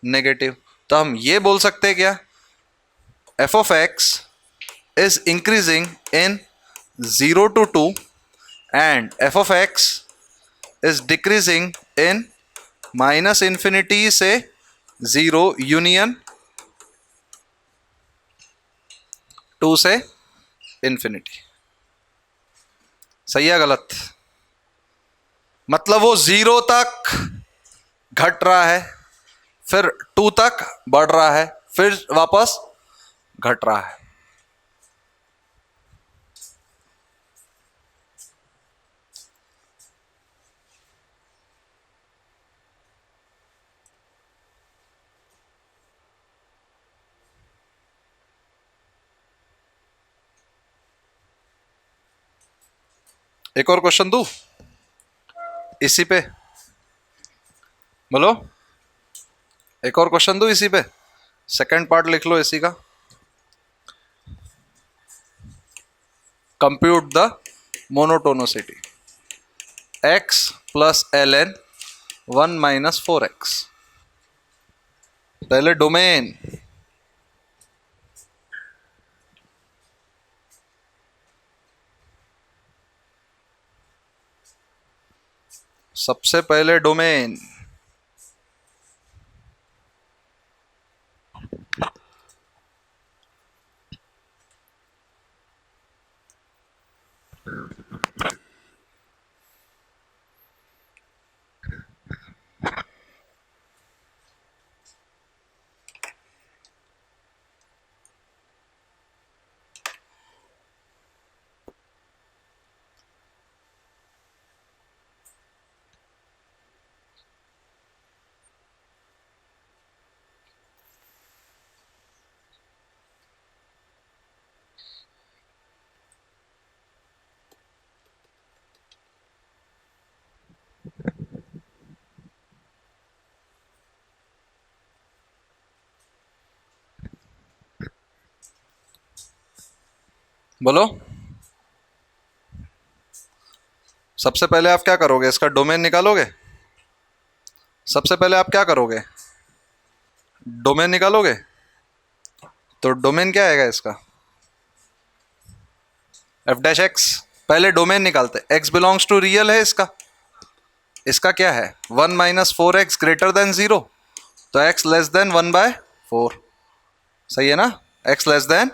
नेगेटिव। तो हम ये बोल सकते हैं क्या, F of X is increasing in 0 to 2 and f of x is decreasing in -infinity से 0 यूनियन 2 से इंफिनिटी। सही है गलत? मतलब वो 0 तक घट रहा है, फिर 2 तक बढ़ रहा है, फिर वापस घट रहा है। एक और क्वेश्चन दूं इसी पे, बोलो। एक और क्वेश्चन दूं इसी पे, सेकंड पार्ट लिख लो इसी का। Compute the monotonicity x plus ln 1 - 4x। पहले डोमेन, सबसे पहले डोमेन। बोलो। सबसे पहले आप क्या करोगे, इसका डोमेन निकालोगे। सबसे पहले आप क्या करोगे, डोमेन निकालोगे। तो डोमेन क्या आएगा इसका, एफ डैश एक्स। पहले डोमेन निकालते, एक्स बिलोंग्स टू रियल है इसका। इसका क्या है, 1 - 4x ग्रेटर देन 0, तो x लेस देन 1/4। सही है ना, x लेस देन।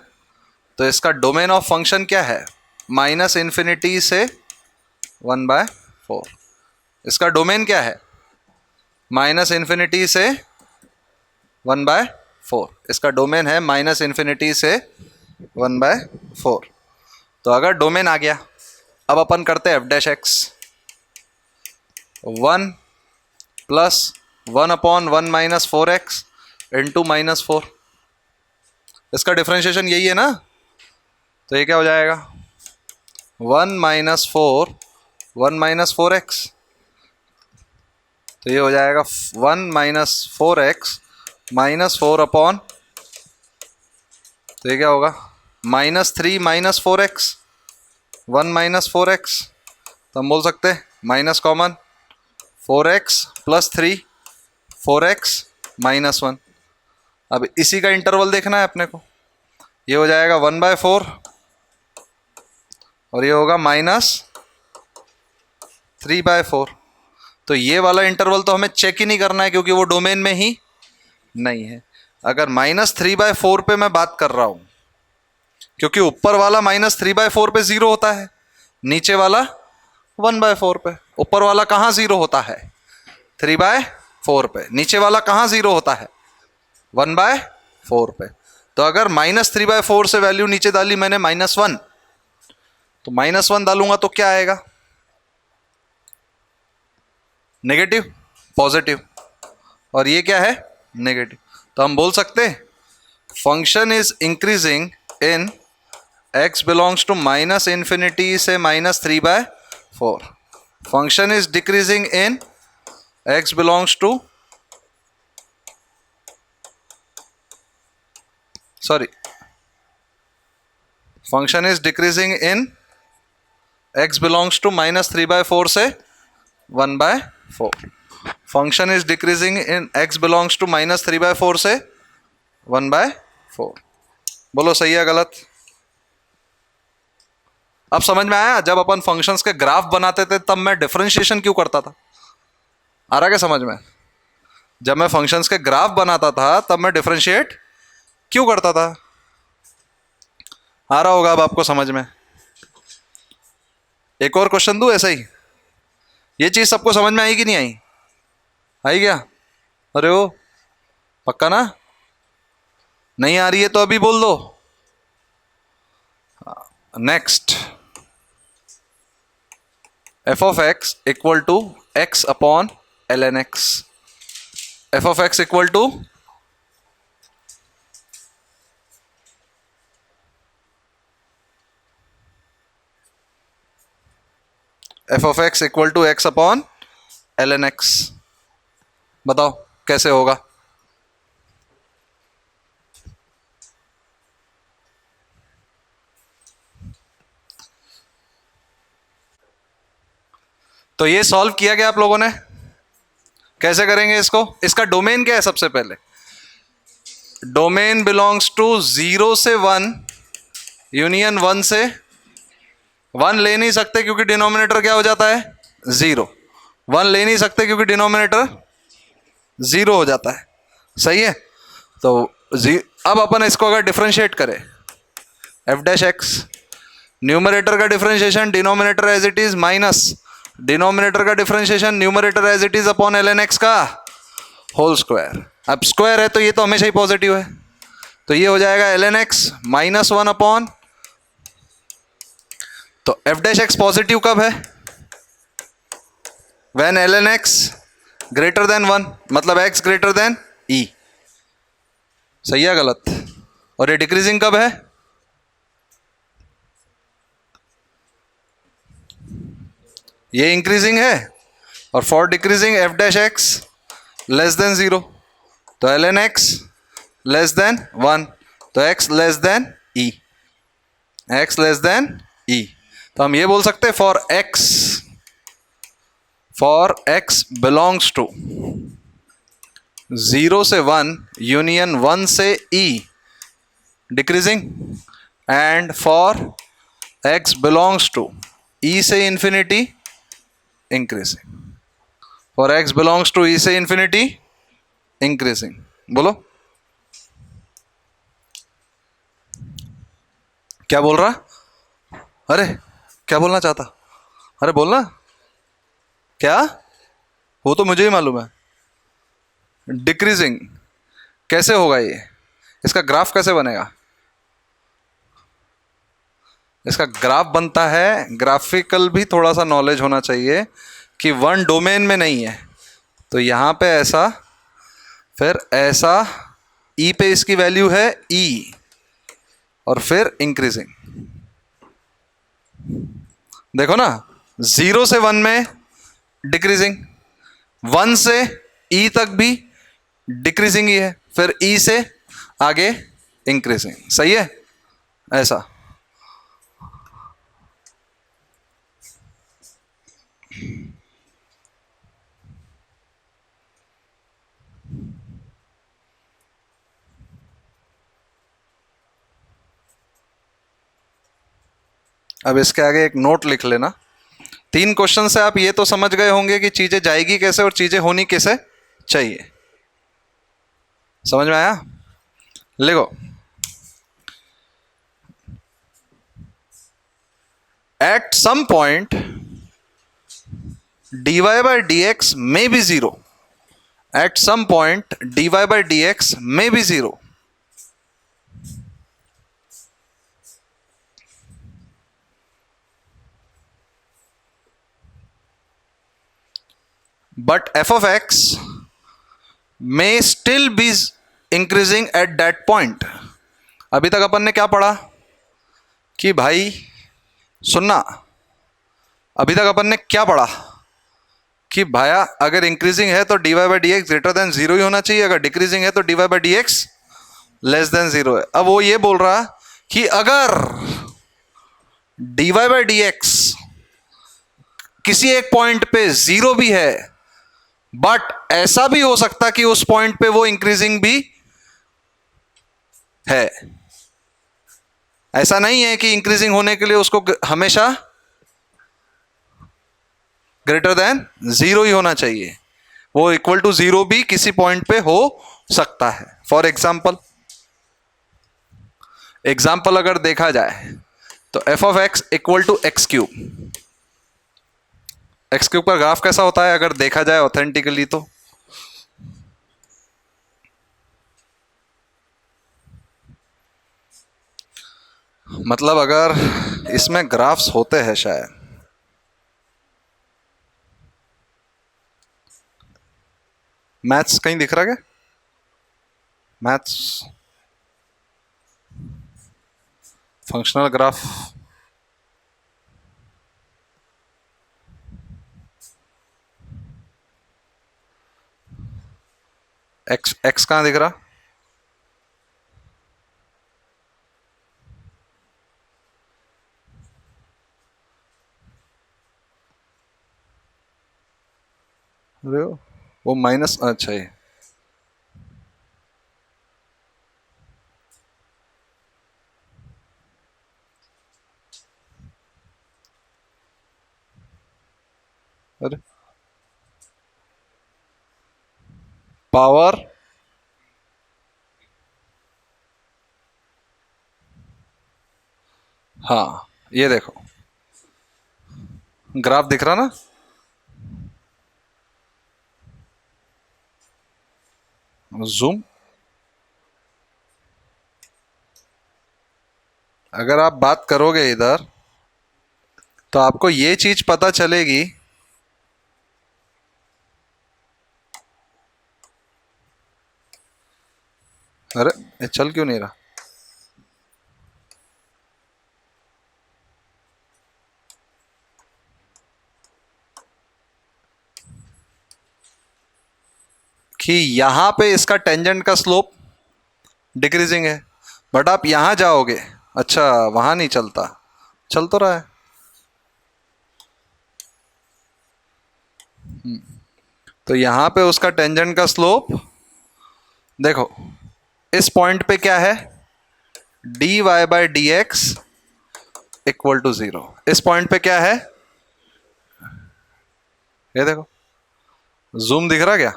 तो इसका डोमेन ऑफ फंक्शन क्या है, -infinity से 1/4। इसका डोमेन क्या है, -infinity से 1/4। इसका डोमेन है -infinity से 1/4। तो अगर डोमेन आ गया, अब अपन करते हैं F dash x. 1 plus 1/1 - 4x into -4। इसका डिफ्रेंशिएशन यही है ना, तो ये क्या हो जाएगा, 1 - 4 1 - 4x। तो ये हो जाएगा 1 - 4x -4 तो ये क्या होगा, -3 - 4x 1 - 4x। तो हम बोल सकते हैं माइनस कॉमन, 4x + 3 4x -1। अब इसी का इंटरवल देखना है अपने को। ये हो जाएगा 1/4 और ये होगा -3/4। तो ये वाला इंटरवल तो हमें चेक ही नहीं करना है क्योंकि वो डोमेन में ही नहीं है। अगर -3/4 पे मैं बात कर रहा हूं, क्योंकि ऊपर वाला -3/4 पे 0 होता है, नीचे वाला 1/4 पे। ऊपर वाला कहाँ 0 होता है, 3/4 पे। नीचे वाला कहाँ 0 होता है, 1/4 पे। तो अगर -3/4 से वैल्यू नीचे डाली मैंने -1, तो -1 डालूंगा तो क्या आएगा, नेगेटिव, पॉजिटिव। और ये क्या है, नेगेटिव। तो हम बोल सकते हैं function is increasing in x belongs to -infinity से -3/4। Function is decreasing in x belongs to, sorry, function is decreasing in
x belongs to -3/4 से 1/4. Function is decreasing in x belongs to -3/4 से 1/4. बोलो सही है गलत? अब समझ में आया? जब अपन फंक्शंस के ग्राफ बनाते थे तब मैं डिफरेंशिएशन क्यों करता था? आ रहा क्या समझ में? जब मैं फंक्शंस के ग्राफ बनाता था तब मैं डिफरेंशिएट क्यों करता था? आ रहा होगा अब आपको समझ में? एक और क्वेश्चन दूं ऐसा ही? ये चीज सबको समझ में आई कि नहीं आई? आई क्या? अरे ओ पक्का ना? नहीं आ रही है तो अभी बोल दो. Next, f of x equal to x upon ln x. f of x equal to f of x equal to x upon ln x. बताओ कैसे होगा? तो ये सॉल्व किया गया आप लोगों ने? कैसे करेंगे इसको? इसका डोमेन क्या है? सबसे पहले डोमेन बिलोंग्स टू 0 से 1 यूनियन 1 से 1 ले नहीं सकते क्योंकि डिनोमिनेटर क्या हो जाता है? 0. 1 ले नहीं सकते क्योंकि डिनोमिनेटर 0 हो जाता है. सही है? तो अब अपन इसको अगर डिफरेंशिएट करें f डैश x, न्यूमरेटर का differentiation denominator as it is minus denominator का differentiation numerator as it is upon ln x का होल स्क्वायर. अब स्क्वायर है तो ये तो हमेशा ही पॉजिटिव है, तो ये हो जाएगा ln x -1 अपॉन, तो f डैश x पॉजिटिव कब है? When ln x greater than 1, मतलब x ग्रेटर देन e. सही है गलत? और ये डिक्रीजिंग कब है? ये इंक्रीजिंग है. और for decreasing f dash x less than 0, तो ln x लेस देन 1, तो x less than e. x less than e. तो हम ये बोल सकते हैं फॉर x बिलोंग्स टू 0 से 1 यूनियन 1 से e decreasing, and for x belongs to e से infinity increasing. For x belongs to e से इंफिनिटी इंक्रीजिंग. बोलो क्या बोल रहा? अरे क्या बोलना चाहता? अरे बोलना क्या? वो तो मुझे ही मालूम है. डिक्रीजिंग कैसे होगा? ये इसका ग्राफ कैसे बनेगा? इसका ग्राफ बनता है, ग्राफिकल भी थोड़ा सा नॉलेज होना चाहिए कि वन डोमेन में नहीं है, तो यहाँ पे ऐसा, फिर ऐसा, ई पे इसकी वैल्यू है ई, और फिर इंक्रीजिंग. देखो ना, 0 से 1 में डिक्रीजिंग, 1 से ई तक भी डिक्रीजिंग ही है, फिर ई से आगे इंक्रीजिंग. सही है? ऐसा. अब इसके आगे एक नोट लिख लेना. 3 क्वेश्चन से आप ये तो समझ गए होंगे कि चीजें जाएगी कैसे और चीजें होनी कैसे चाहिए. समझ में आया? लिखो, at some point dy by dx may be 0. At some point dy by dx may be 0. But f of x may still be increasing at that point. अभी तक अपन ने क्या पढ़ा कि भाई सुनना, अभी तक अपन ने क्या पढ़ा कि भाया अगर इंक्रीजिंग है तो dy by dx greater than 0 ही होना चाहिए, अगर डिक्रीजिंग है तो dy by dx less than 0 है. अब वो ये बोल रहा कि अगर dy by dx किसी एक पॉइंट पे जीरो भी है, बट ऐसा भी हो सकता कि उस पॉइंट पे वो इंक्रीजिंग भी है। ऐसा नहीं है कि इंक्रीजिंग होने के लिए उसको हमेशा ग्रेटर देन जीरो ही होना चाहिए, वो इक्वल टू जीरो भी किसी पॉइंट पे हो सकता है। फॉर एग्जाम्पल अगर देखा जाए तो f of x equal to x cube, x cube का ग्राफ कैसा होता है अगर देखा जाए ऑथेंटिकली तो मतलब अगर इसमें ग्राफ्स होते हैं शायद, मैथ्स कहीं दिख रहा क्या? Maths functional graph x x कहाँ दिख रहा? अरे वो माइनस, अच्छा ये अरे पावर हाँ ये देखो ग्राफ दिख रहा ना, जूम अगर आप बात करोगे इधर तो आपको ये चीज पता चलेगी, अरे ये चल क्यों नहीं रहा? कि यहां पे इसका टेंजेंट का स्लोप डिक्रीजिंग है, बट आप यहां जाओगे, अच्छा वहां नहीं चलता, चल तो रहा है। तो यहां पे उसका टेंजेंट का स्लोप देखो, इस पॉइंट पे क्या है, d Y by D x equal to zero. इस पॉइंट पे क्या है, ये देखो, जूम दिख रहा क्या?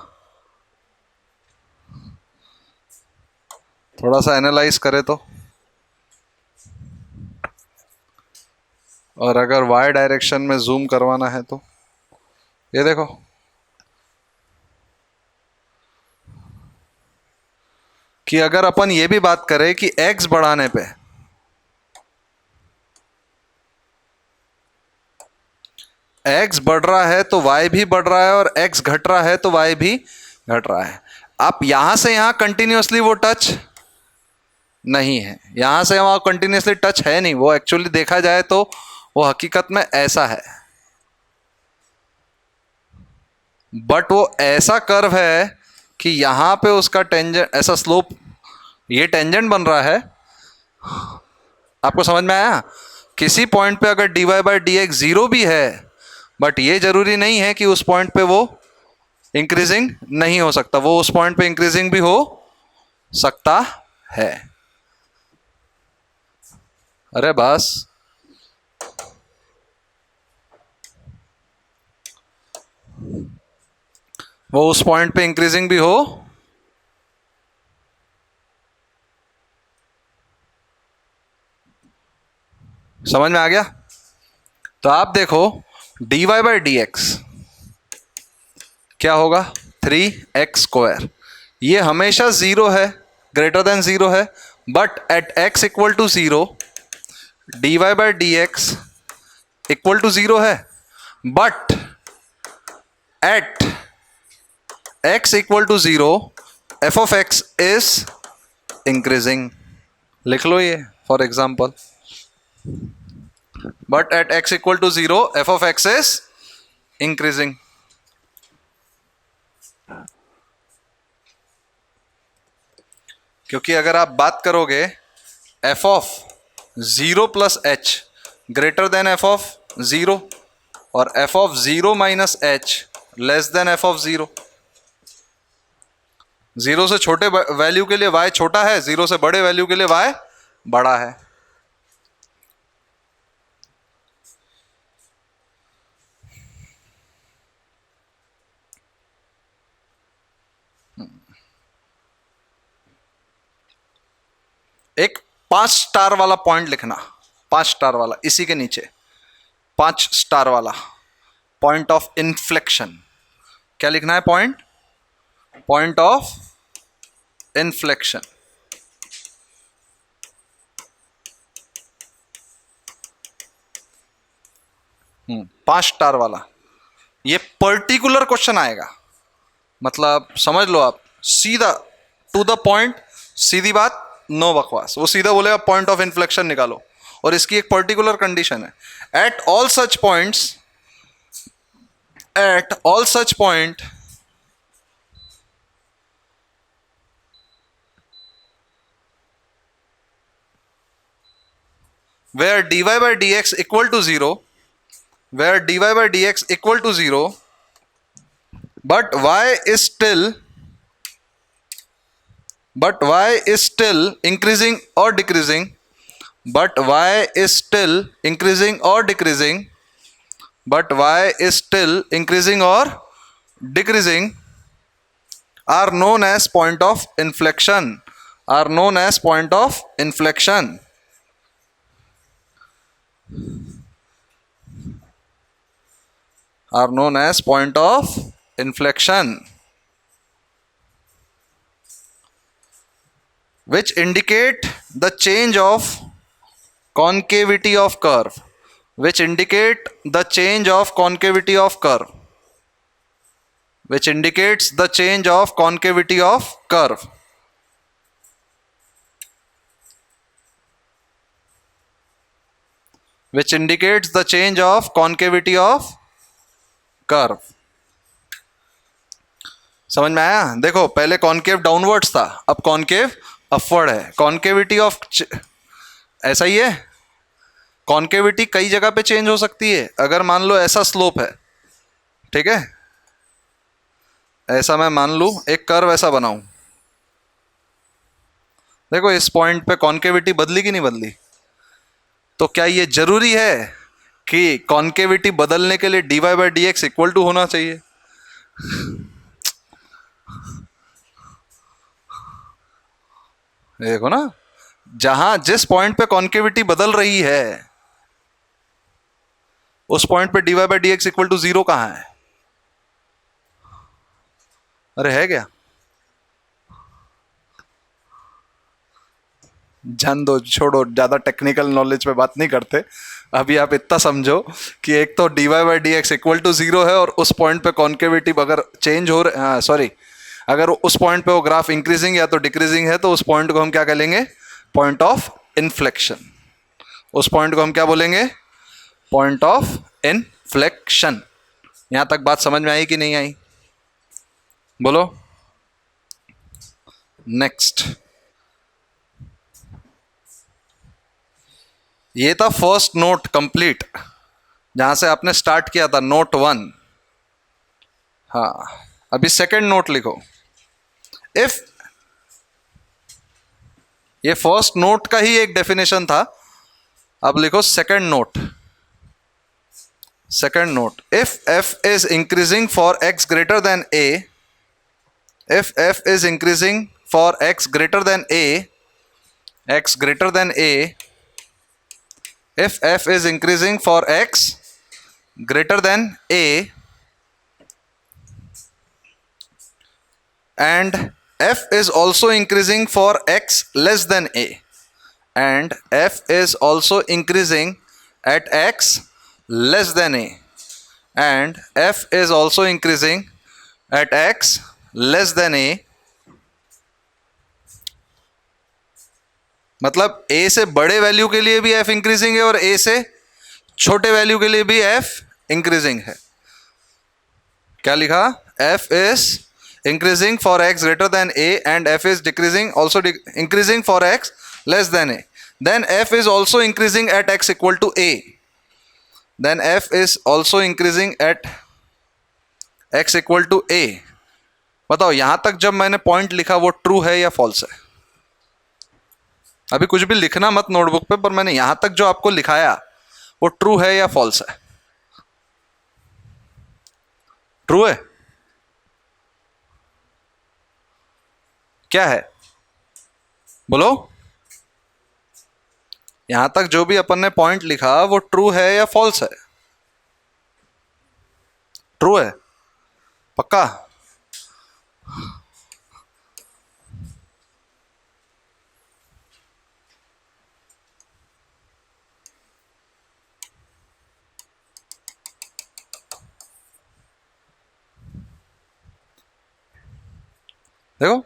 थोड़ा सा एनालाइज करे तो, और अगर वाई डायरेक्शन में जूम करवाना है तो ये देखो, कि अगर अपन ये भी बात करें कि x बढ़ाने पे x बढ़ रहा है तो y भी बढ़ रहा है, और x घट रहा है तो y भी घट रहा है। आप यहां से यहां कंटिन्यूसली वो टच नहीं है, यहां से वहां कंटिन्यूसली टच है नहीं, वो एक्चुअली देखा जाए तो वो हकीकत में ऐसा है, बट वो ऐसा कर्व है कि यहां पे उसका टेंजेंट, ऐसा स्लोप, ये टेंजेंट बन रहा है। आपको समझ में आया? किसी पॉइंट पे अगर d Y by D x zero भी है, बट ये जरूरी नहीं है कि उस पॉइंट पे वो इंक्रीजिंग नहीं हो सकता, वो उस पॉइंट पे इंक्रीजिंग भी हो सकता है। अरे बस वो उस पॉइंट पे इंक्रीजिंग भी हो, समझ में आ गया? तो आप देखो D Y by D X क्या होगा, 3x²। ये हमेशा जीरो है, ग्रेटर देन जीरो है, but at x equal to zero D Y by D x equal to zero है, but at x equal to zero F of X is increasing. लिख लो ये for example, but at x equal to zero F of X is increasing. क्योंकि अगर आप बात करोगे F of zero plus H greater than F of zero, और F of zero minus H less than F of zero. Zero से छोटे वैल्यू के लिए y छोटा है, जीरो से बड़े वैल्यू के लिए y बड़ा है। एक 5 स्टार वाला पॉइंट लिखना, 5 स्टार वाला, इसी के नीचे 5 स्टार वाला पॉइंट ऑफ इन्फ्लेक्शन। क्या लिखना है? Point of inflection. पांच स्टार वाला, ये पर्टिकुलर क्वेश्चन आएगा, मतलब समझ लो आप, सीधा टू द पॉइंट, सीधी बात, नो बकवास। वो सीधा बोलेगा पॉइंट ऑफ इन्फ्लेक्शन निकालो, और इसकी एक पर्टिकुलर कंडीशन है, at all such points, at all such point where dy by dx equal to 0, where dy by dx equal to 0, but y is still increasing or decreasing, but y is still increasing or decreasing, but y is still increasing or decreasing, are known as point of inflection, are known as point of inflection, are known as point of inflection, which indicate the change of concavity of curve, which indicate the change of concavity of curve, which indicates the change of concavity of curve. Which indicates the change of concavity of curve. समझ में आया? देखो, पहले कॉन्केव डाउनवर्ड्स था, अब कॉन्केव अपवर्ड है। कॉन्केविटी ऑफ, ऐसा ही है, कॉन्केविटी कई जगह पे चेंज हो सकती है। अगर मान लो ऐसा स्लोप है, ठीक है, ऐसा मैं मान लूं एक कर्व ऐसा बनाऊं, देखो इस पॉइंट पे कॉन्केविटी बदली कि नहीं बदली? तो क्या ये जरूरी है कि कॉन्केविटी बदलने के लिए dy by D x equal to होना चाहिए? देखो ना, जहां जिस पॉइंट पे कॉन्केविटी बदल रही है उस पॉइंट पे dy by D x equal to 0 कहां है? अरे है क्या? जान दो, छोड़ो, ज्यादा टेक्निकल नॉलेज पे बात नहीं करते। अभी आप इतना समझो कि एक तो dy by D x equal to 0 है, और उस पॉइंट पे कॉन्केविटी अगर चेंज हो रहा, हाँ सॉरी, अगर उस पॉइंट पे वो ग्राफ इंक्रीजिंग या तो डिक्रीजिंग है, तो उस पॉइंट को हम क्या कहेंगे? Point of inflection. उस पॉइंट को हम क्या बोलेंगे? Point of inflection. यहां तक बात समझ में आई कि नहीं आई? बोलो। नेक्स्ट, ये था फर्स्ट नोट कंप्लीट, जहां से आपने स्टार्ट किया था, नोट 1। हाँ, अभी सेकंड नोट लिखो। इफ, ये फर्स्ट नोट का ही एक डेफिनेशन था, अब लिखो second note. Second note, if f is increasing for x greater than a, if f is increasing for x greater than a, x greater than a, if f is increasing for x greater than a and f is also increasing for x less than a, and f is also increasing at x less than a, and f is also increasing at x less than a, मतलब a से बड़े वैल्यू के लिए भी f इंक्रीजिंग है और a से छोटे वैल्यू के लिए भी f इंक्रीजिंग है। क्या लिखा? f is increasing for x greater than a and f is decreasing, also increasing for x less than a, then f is also increasing at x equal to a, then F is also increasing at x equal to A. बताओ यहां तक जब मैंने पॉइंट लिखा वो ट्रू है या फॉल्स है? अभी कुछ भी लिखना मत नोटबुक पे, पर मैंने यहां तक जो आपको लिखाया वो ट्रू है या फॉल्स है? ट्रू है? क्या है बोलो? यहां तक जो भी अपन ने पॉइंट लिखा वो ट्रू है या फॉल्स है? ट्रू है पक्का? देखो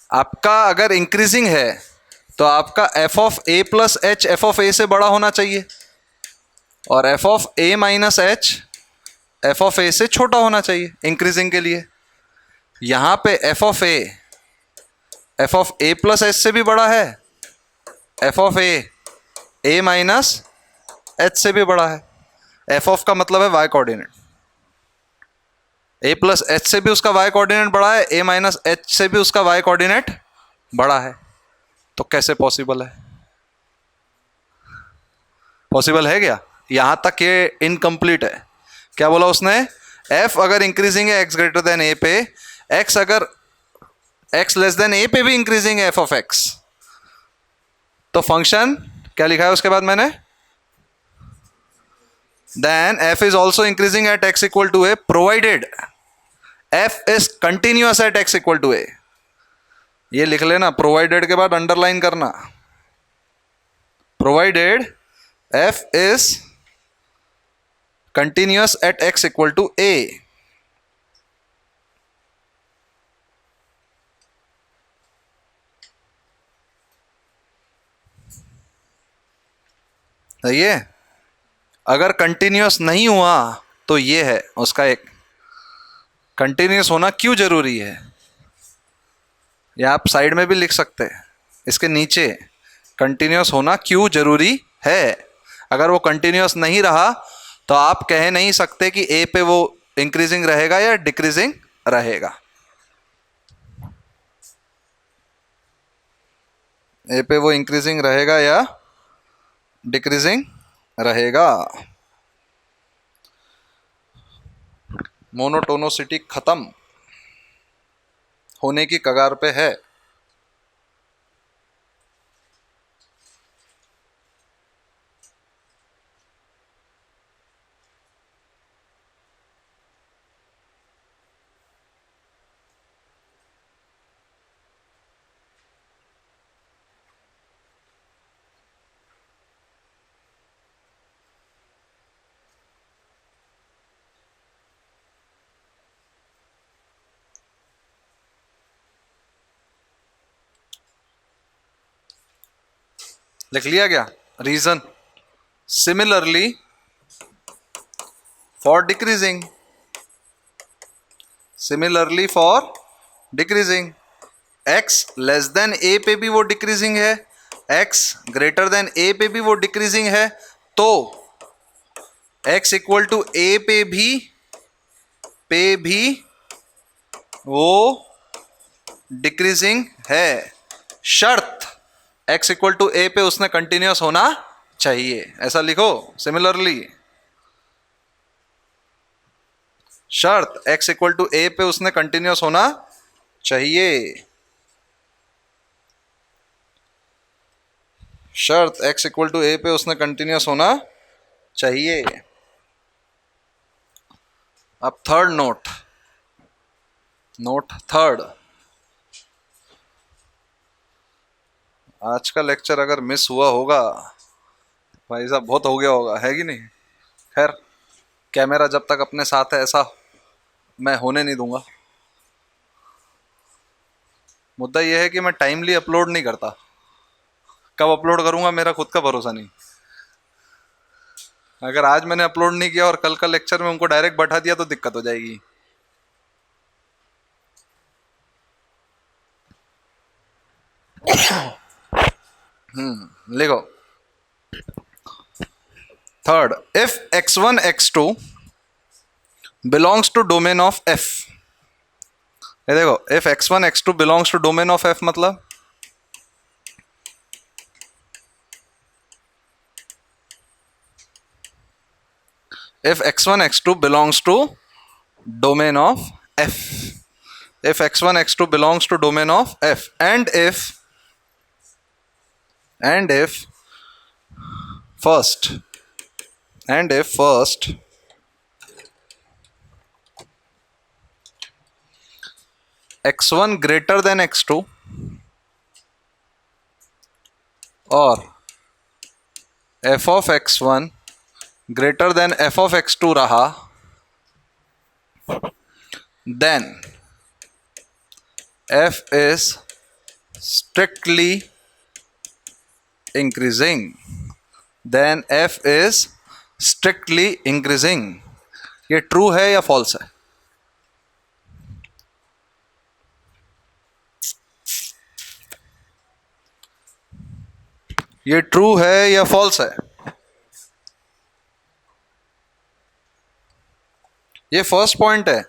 आपका अगर इंक्रीजिंग है तो आपका F of A plus H F of A से बड़ा होना चाहिए, और F of A minus H F of A से छोटा होना चाहिए इंक्रीजिंग के लिए। यहां पे F of A plus H से भी बड़ा है, F of A minus H से भी बड़ा है। एफ ऑफ का मतलब है Y coordinate, A plus H से भी उसका वाई कोऑर्डिनेट बड़ा है, ए माइनस एच से भी उसका वाई कोऑर्डिनेट बड़ा है। तो कैसे पॉसिबल है? पॉसिबल है क्या? यहां तक ये इनकम्प्लीट है। क्या बोला उसने? एफ अगर इंक्रीजिंग है एक्स ग्रेटर देन ए पे, एक्स अगर एक्स लेस देन ए पे भी इंक्रीजिंग है एफ ऑफ एक्स, तो फंक्शन क्या लिखा है उसके बाद मैंने? Then F is also increasing at x equal to A provided F is continuous at x equal to A. ये लिख लेना, प्रोवाइडेड के बाद अंडरलाइन करना, provided F is continuous at x equal to A. ये अगर कंटिन्यूअस नहीं हुआ तो ये है उसका एक कंटिन्यूअस होना क्यों जरूरी है, या आप साइड में भी लिख सकते हैं इसके नीचे, कंटिन्यूअस होना क्यों जरूरी है। अगर वो कंटिन्यूअस नहीं रहा तो आप कह नहीं सकते कि ए पे वो इंक्रीजिंग रहेगा या डिक्रीजिंग रहेगा। ए पे वो इंक्रीजिंग रहेगा या डिक्रीजिंग रहेगा। मोनोटोनोसिटी खत्म होने की कगार पे है। लिख लिया क्या reason? Similarly for decreasing, similarly for decreasing, X less than A पे भी वो डिक्रीजिंग है, एक्स ग्रेटर देन ए पे भी वो डिक्रीजिंग है, तो एक्स इक्वल टू ए पे भी वो डिक्रीजिंग है। शर्त x इक्वल टू ए पे उसने कंटिन्यूअस होना चाहिए, ऐसा लिखो। सिमिलरली शर्त x इक्वल टू ए पे उसने कंटिन्यूअस होना चाहिए, शर्त x इक्वल टू ए पे उसने कंटिन्यूअस होना चाहिए। अब थर्ड नोट थर्ड, आज का लेक्चर अगर मिस हुआ होगा भाई साहब बहुत हो गया होगा, है कि नहीं? खैर कैमरा जब तक अपने साथ है ऐसा मैं होने नहीं दूंगा। मुद्दा यह है कि मैं टाइमली अपलोड नहीं करता, कब अपलोड करूंगा मेरा खुद का भरोसा नहीं। अगर आज मैंने अपलोड नहीं किया और कल का लेक्चर में उनको डायरेक्ट बैठा दिया तो दिक्कत हो जाएगी। लिखो third, if x1 x2 belongs to domain of f, ये देखो, if x1 x2 belongs to domain of f मतलब if x1 x2 belongs to domain of f, if x1 x2 belongs to domain of f, and if first x1 greater than x2 or f of x1 greater than f of x2 रहा, then f is strictly increasing, then f is strictly increasing. ये ट्रू है या फॉल्स है? ये ट्रू है या फॉल्स है? ये फर्स्ट पॉइंट है.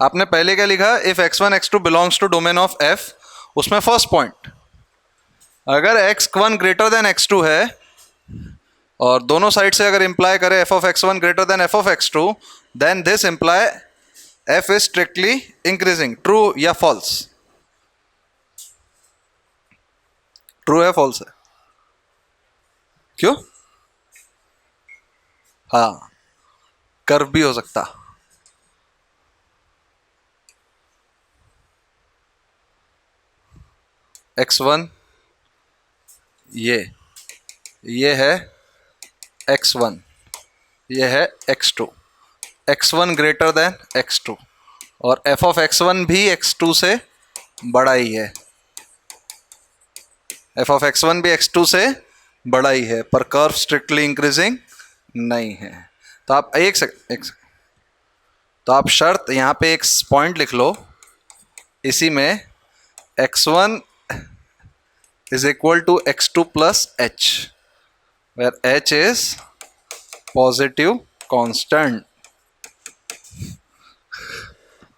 आपने पहले क्या लिखा? If x1 x2 belongs to domain of f, उसमें फर्स्ट पॉइंट, अगर x1 ग्रेटर देन x2 है और दोनों साइड से अगर इंप्लाई करे f of x1 greater than f of x2, then this imply f is strictly increasing. True या फॉल्स? ट्रू है, फॉल्स है? क्यों? हाँ, कर्व भी हो सकता. x1 ये है x1, ये है x2. x1 greater then x2 और f of x1 भी x2 से बड़ा ही है. f of x1 भी x2 से बड़ा ही है, पर कर्व स्ट्रिक्टली इंक्रीजिंग नहीं है. तो आप एक सेकंड, तो आप शर्त यहाँ पे एक पॉइंट लिख लो, इसी में x1 is equal to x2 plus h, where h is positive constant.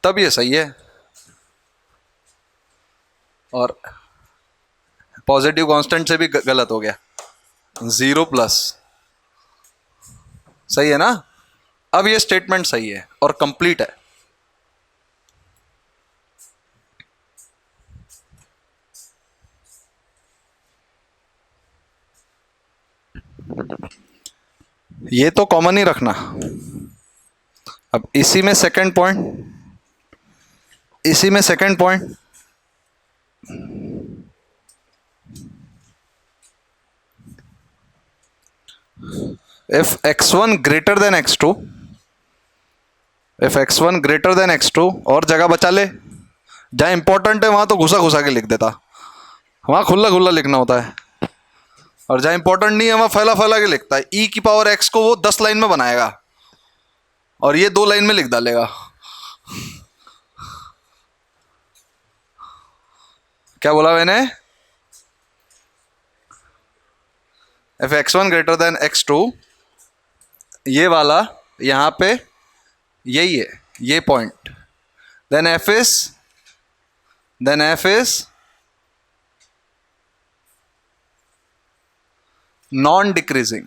तब ये सही है. और पॉजिटिव कांस्टेंट से भी गलत हो गया, 0 प्लस. सही है ना? अब ये स्टेटमेंट सही है और कंप्लीट है. ये तो कॉमन ही रखना. अब इसी में second point, if x1 greater than x2, और जगह बचा ले. जहां इंपॉर्टेंट है वहां तो घुसा के लिख देता, वहां खुला लिखना होता है, और जहां इंपॉर्टेंट नहीं है वहां फैला के लिखता है. e की पावर x को वो 10 लाइन में बनाएगा और ये 2 लाइन में लिख डालेगा. क्या बोला मैंने? if x1 greater than x2, ये वाला यहां पे यही है, ये point, then f is non decreasing.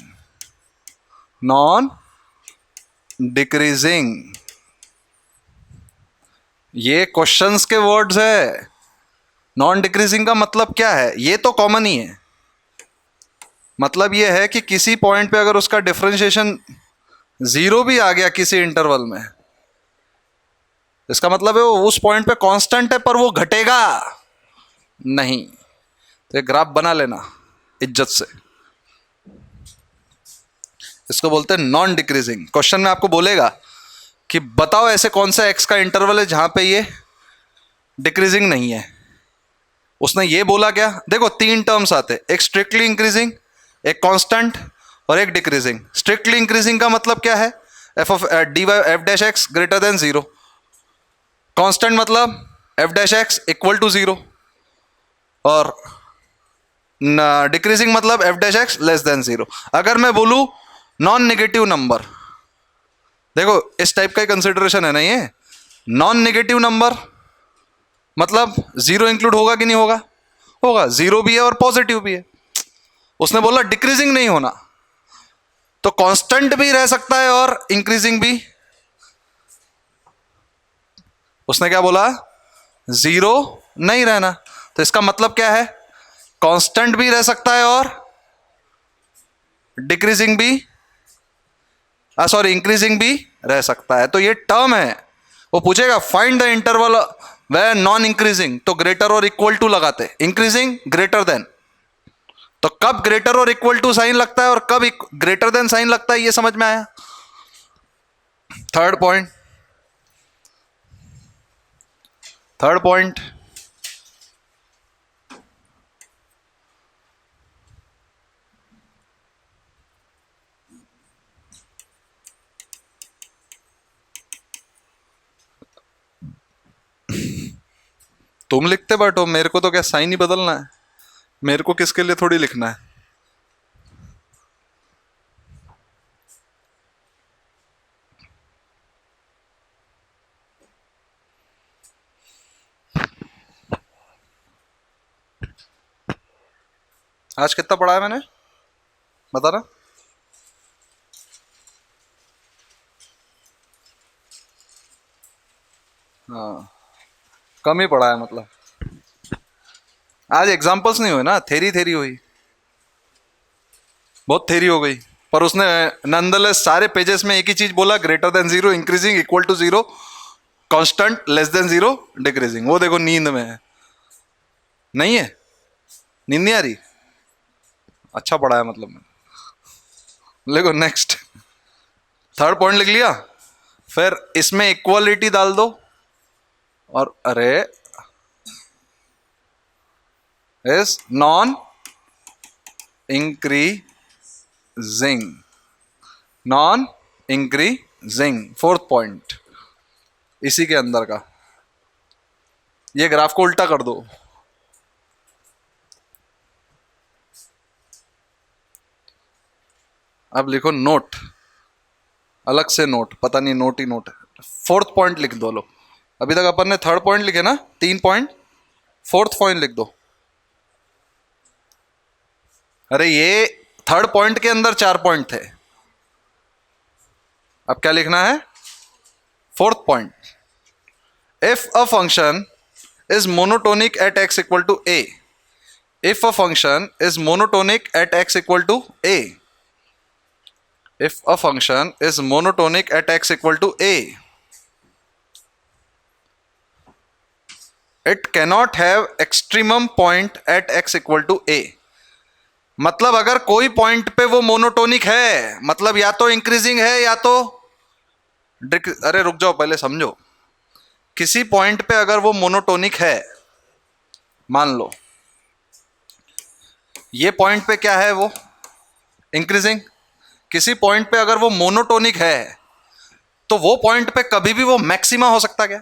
ये क्वेश्चंस के वर्ड्स है. नॉन डिक्रीजिंग का मतलब क्या है? ये तो कॉमन ही है. मतलब ये है कि किसी पॉइंट पे अगर उसका डिफरेंशिएशन 0 भी आ गया किसी इंटरवल में, इसका मतलब है वो उस पॉइंट पे कांस्टेंट है, पर वो घटेगा नहीं. तो एक ग्राफ बना लेना इज्जत से. इसको बोलते हैं नॉन डिक्रीजिंग. क्वेश्चन में आपको बोलेगा कि बताओ ऐसे कौन सा एक्स का इंटरवल है जहां पे ये डिक्रीजिंग नहीं है. उसने ये बोला क्या? देखो 3 टर्म्स आते, एक स्ट्रिक्टली इंक्रीजिंग, एक कांस्टेंट और एक डिक्रीजिंग. स्ट्रिक्टली इंक्रीजिंग का मतलब क्या है? F of D Y F dash X greater than 0. Constant मतलब F dash X equal to 0, और डिक्रीजिंग मतलब F dash X less than 0. अगर मैं बोलूं नॉन नेगेटिव नंबर, देखो इस टाइप का कंसिडरेशन है ना ये, नॉन नेगेटिव नंबर मतलब जीरो इंक्लूड होगा कि नहीं होगा, होगा, जीरो भी है और पॉजिटिव भी है। उसने बोला डिक्रीजिंग नहीं होना, तो कांस्टेंट भी रह सकता है और इंक्रीजिंग भी। उसने क्या बोला, जीरो नहीं रहना, तो इसका मतलब क्या है, कांस्टेंट भी रह सकता है और डिक्रीजिंग भी, सॉरी इंक्रीजिंग भी रह सकता है। तो ये टर्म है, वो पूछेगा find the interval way non increasing, तो ग्रेटर और इक्वल टू लगाते, इंक्रीजिंग ग्रेटर देन, तो कब ग्रेटर और इक्वल टू साइन लगता है और कब ग्रेटर देन साइन लगता है, ये समझ में आया। थर्ड पॉइंट, थर्ड पॉइंट, तुम लिखते बैठो, मेरे को तो क्या साइन ही बदलना है, मेरे को किसके लिए थोड़ी लिखना है। आज कितना पढ़ा है मैंने, बता ना। हाँ, कम ही पढ़ा है मतलब, आज एग्जांपल्स नहीं हुए ना, थेरी थेरी हुई, बहुत थेरी हो गई, पर उसने नंदलेस सारे पेजेस में एक ही चीज बोला, greater than zero, increasing, equal to zero, constant, less than zero, decreasing. वो देखो नींद में है, नहीं है, नींद नहीं आ रही, अच्छा पढ़ा है मतलब। देखो नेक्स्ट, थर्ड पॉइंट लिख लिया, फिर इसमें इक्वालिटी डाल दो, और अरे is non increasing, non increasing, fourth point इसी के अंदर का, ये ग्राफ को उल्टा कर दो, अब लिखो नोट, अलग से नोट, पता नहीं नोट ही नोट है, फोर्थ पॉइंट लिख दो। लो अभी तक अपन ने थर्ड पॉइंट लिखे ना, 3 पॉइंट, फोर्थ पॉइंट लिख दो। अरे ये थर्ड पॉइंट के अंदर 4 पॉइंट थे, अब क्या लिखना है, fourth point, if a function is monotonic at x equal to a, if a function is monotonic at x equal to a, if a function is monotonic at x equal to a, it cannot have extremum point at x equal to a। मतलब अगर कोई पॉइंट पे वो मोनोटोनिक है, मतलब या तो इंक्रीजिंग है या तो अरे रुक जाओ पहले समझो, किसी पॉइंट पे अगर वो मोनोटोनिक है, मान लो ये पॉइंट पे क्या है, वो इंक्रीजिंग, किसी पॉइंट पे अगर वो मोनोटोनिक है, तो वो पॉइंट पे कभी भी वो मैक्सिमा हो सकता क्या?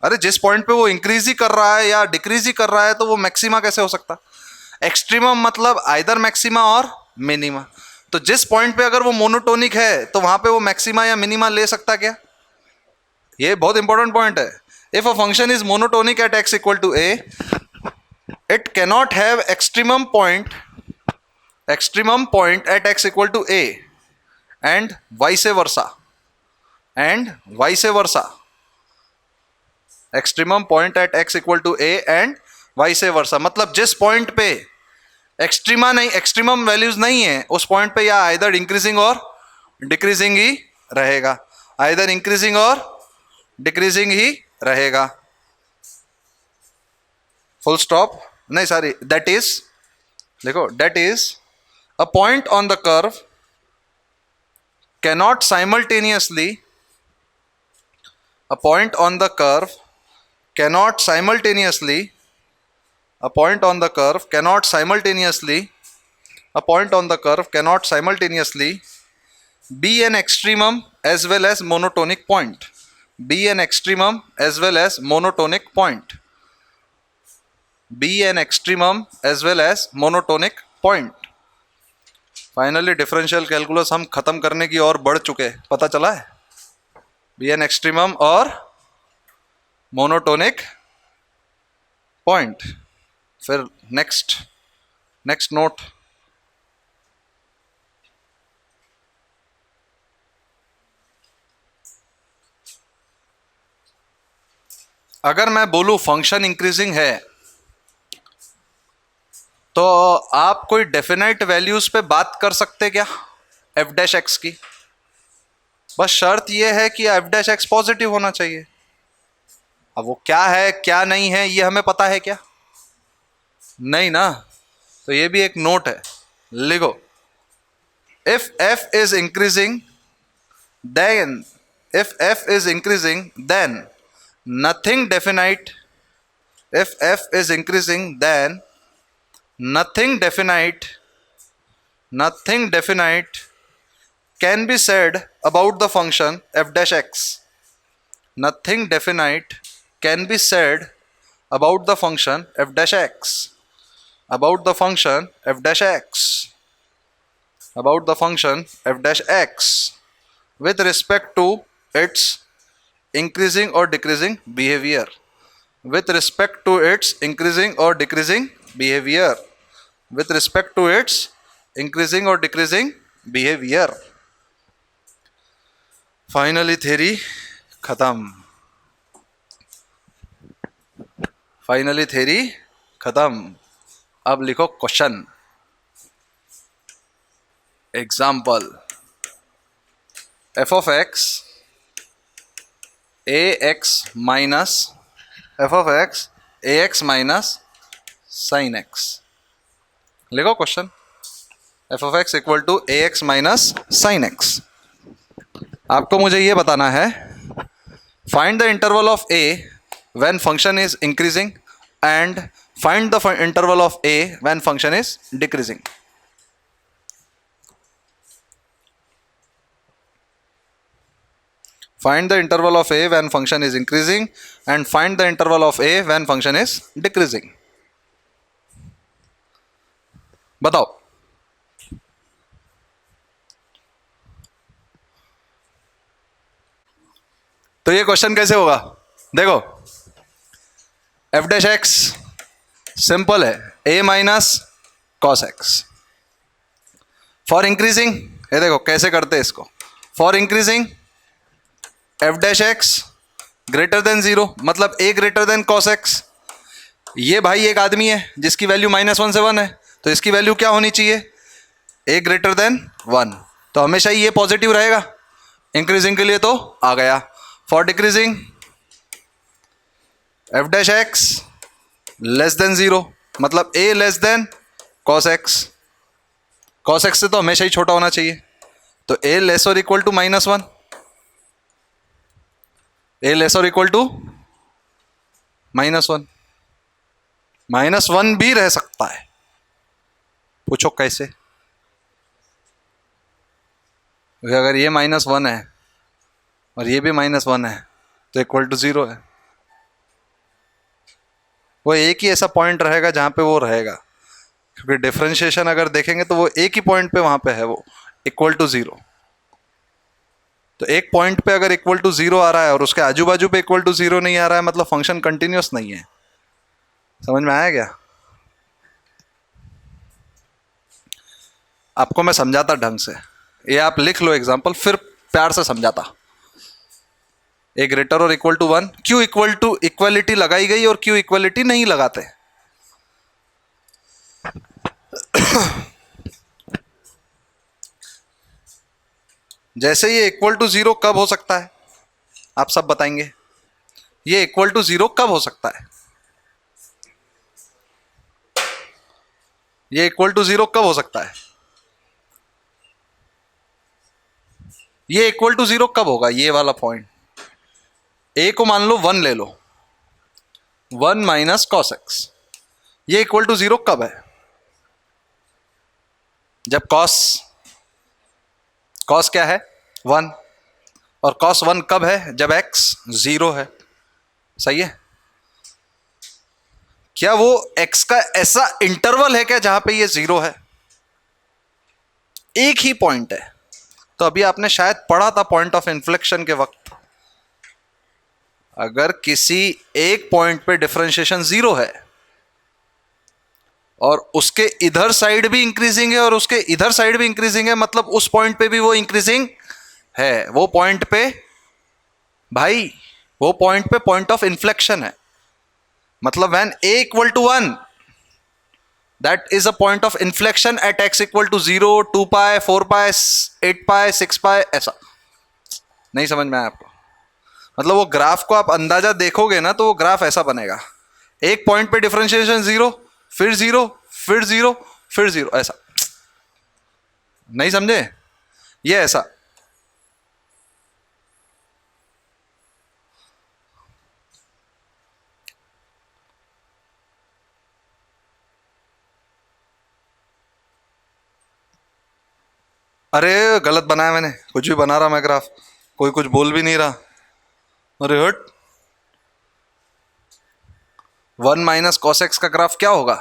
अरे जिस पॉइंट पे वो इंक्रीज ही कर रहा है या डिक्रीज ही कर रहा है, तो वो मैक्सिमा कैसे हो सकता? एक्सट्रीमम मतलब आइदर मैक्सिमा और मिनिमा, तो जिस पॉइंट पे अगर वो मोनोटोनिक है, तो वहां पे वो मैक्सिमा या मिनिमा ले सकता क्या? ये बहुत इंपॉर्टेंट पॉइंट है। If a function is monotonic at x equal to a, it cannot have extremum point at x equal to a and vice versa, extremum point at x equal to a and vice versa, मतलब जिस पॉइंट पे एक्सट्रीमा नहीं, एक्सट्रीमम वैल्यूज नहीं है, उस पॉइंट पे या आइदर इंक्रीजिंग और डिक्रीजिंग ही रहेगा, आइदर इंक्रीजिंग और डिक्रीजिंग ही रहेगा, फुल स्टॉप। नहीं सॉरी, दैट इज, देखो that is a point on the curve cannot simultaneously, a point on the curve cannot simultaneously, a point on the curve cannot simultaneously, a point on the curve cannot simultaneously be an extremum as well as monotonic point, be an extremum as well as monotonic point, be an extremum as well as monotonic point। Finally differential calculus हम खत्म करने की ओर बढ़ चुके, पता चला है, बी एन एक्सट्रीमम और मोनोटोनिक पॉइंट। फिर नेक्स्ट नोट, अगर मैं बोलूं फंक्शन इंक्रीजिंग है तो आप कोई डेफिनेट वैल्यूज पे बात कर सकते क्या एफ डैश एक्स की? बस शर्त यह है कि एफ डैश एक्स पॉजिटिव होना चाहिए। अब वो क्या है क्या नहीं है ये हमें पता है क्या? नहीं ना। तो ये भी एक नोट है, लिखो, if f is increasing then nothing definite, if f is increasing then nothing definite can be said about the function f dash x. Nothing definite can be said about the function f dash x, about the function f dash x, about the function f dash x with respect to its increasing or decreasing behavior, with respect to its increasing or decreasing behavior, with respect to its increasing or decreasing behavior. Finally theory खत्म, फाइनली थ्योरी खत्म। अब लिखो question, example, f of x ax minus f of x ax minus sin x। लिखो question, f of x equal to ax minus sin x। आपको मुझे ये बताना है, find the interval of a when function is increasing and find the interval of a when function is decreasing. Find the interval of a when function is increasing and find the interval of a when function is decreasing। बताओ। तो ये क्वेश्चन कैसे होगा? देखो, f डैश एक्स सिंपल है, a minus cos x. For increasing, ये देखो कैसे करते हैं इसको, for increasing F dash X greater than zero, मतलब ए ग्रेटर देन कॉस एक्स। ये भाई एक आदमी है जिसकी वैल्यू -1 से 1 है, तो इसकी वैल्यू क्या होनी चाहिए? ए ग्रेटर देन 1। तो हमेशा ही ये पॉजिटिव रहेगा, इंक्रीजिंग के लिए तो आ गया। For decreasing F dash X less than zero, मतलब A less than cos X. Cos X से तो हमेशा ही छोटा होना चाहिए, तो ए लेस और इक्वल टू -1, ए लेस और इक्वल टू -1। -1 भी रह सकता है, पूछो कैसे? अगर ये -1 है और ये भी -1 है तो इक्वल टू 0 है। वो एक ही ऐसा पॉइंट रहेगा जहां पे वो रहेगा, क्योंकि डिफरेंशिएशन अगर देखेंगे तो वो एक ही पॉइंट पे वहां पे है, वो इक्वल टू 0। तो एक पॉइंट पे अगर इक्वल टू 0 आ रहा है और उसके आजू बाजू पे इक्वल टू 0 नहीं आ रहा है, मतलब फंक्शन कंटिन्यूअस नहीं है। समझ में आया क्या? आपको मैं समझाता ढंग से, ये आप लिख लो एग्जांपल, फिर प्यार से समझाता। ए ग्रेटर और इक्वल टू 1, क्यों इक्वल टू इक्वलिटी लगाई गई और क्यों इक्वलिटी नहीं लगाते? जैसे ये इक्वल टू 0 कब हो सकता है, आप सब बताएंगे। ये इक्वल टू 0 कब हो सकता है? ये इक्वल टू 0 कब हो सकता है? ये इक्वल टू 0 कब होगा? ये वाला पॉइंट, ए को मान लो 1 ले लो, 1 माइनस कॉस एक्स। ये इक्वल टू 0 कब है? जब कॉस क्या है? 1। और कॉस 1 कब है? जब x 0 है। सही है? क्या वो x का ऐसा इंटरवल है क्या जहां पे ये 0 है? एक ही पॉइंट है। तो अभी आपने शायद पढ़ा था पॉइंट ऑफ इन्फ्लेक्शन के वक्त, अगर किसी एक पॉइंट पे डिफरेंशिएशन 0 है और उसके इधर साइड भी इंक्रीजिंग है और उसके इधर साइड भी इंक्रीजिंग है, मतलब उस पॉइंट पे भी वो इंक्रीजिंग है। वो पॉइंट पे भाई, वो पॉइंट पे पॉइंट ऑफ इन्फ्लेक्शन है। मतलब when a equal to 1, that is a point of inflection at x equal to 0, 2 pi, 4 pi, 8 pi, 6 pi, ऐसा। नहीं समझ में आया आपको? मतलब वो ग्राफ को आप अंदाजा देखोगे ना तो वो ग्राफ ऐसा बनेगा, एक पॉइंट पे डिफरेंशिएशन 0, फिर 0, फिर 0, फिर 0, ऐसा। नहीं समझे? ये ऐसा। अरे गलत बनाया मैंने, कुछ भी बना रहा मैं ग्राफ, कोई कुछ बोल भी नहीं रहा। अरे हट, 1 माइनस कॉस एक्स का ग्राफ क्या होगा?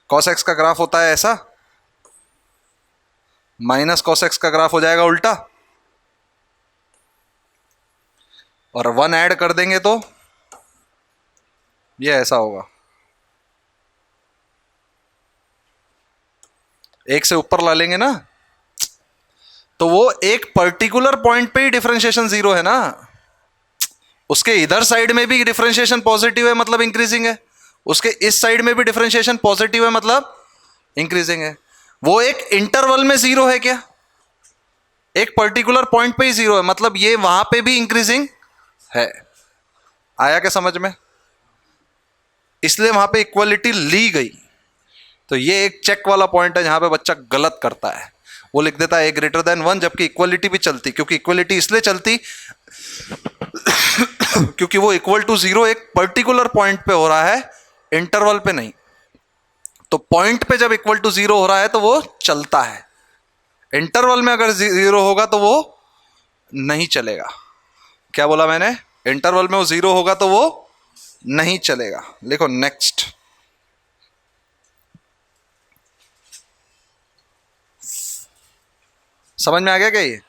कॉस एक्स का ग्राफ होता है ऐसा, माइनस कॉस एक्स का ग्राफ हो जाएगा उल्टा, और 1 ऐड कर देंगे तो ये ऐसा होगा। एक से ऊपर ला लेंगे ना तो वो एक पर्टिकुलर पॉइंट पे ही डिफरेंशिएशन 0 है ना, उसके इधर साइड में भी डिफरेंशिएशन पॉजिटिव है मतलब इंक्रीजिंग है, उसके इस साइड में भी डिफरेंशिएशन पॉजिटिव है मतलब इंक्रीजिंग है। वो एक इंटरवल में 0 है क्या? एक पर्टिकुलर पॉइंट पे ही 0 है, मतलब ये वहां पे भी इंक्रीजिंग है। आया क्या समझ में? इसलिए वहां पे इक्वलिटी ली गई। तो ये एक चेक वाला पॉइंट है जहां पे बच्चा गलत करता है, वो लिख देता है a ग्रेटर देन 1, जबकि इक्वलिटी भी चलती, क्योंकि इक्वलिटी इसलिए चलती क्योंकि वो इक्वल टू 0 एक पर्टिकुलर पॉइंट पे हो रहा है, इंटरवल पे नहीं। तो पॉइंट पे जब इक्वल टू 0 हो रहा है तो वो चलता है, इंटरवल में अगर 0 होगा तो वो नहीं चलेगा। क्या बोला मैंने? इंटरवल में वो 0 होगा तो वो नहीं चलेगा। लिखो नेक्स्ट। समझ में आ गया क्या? ये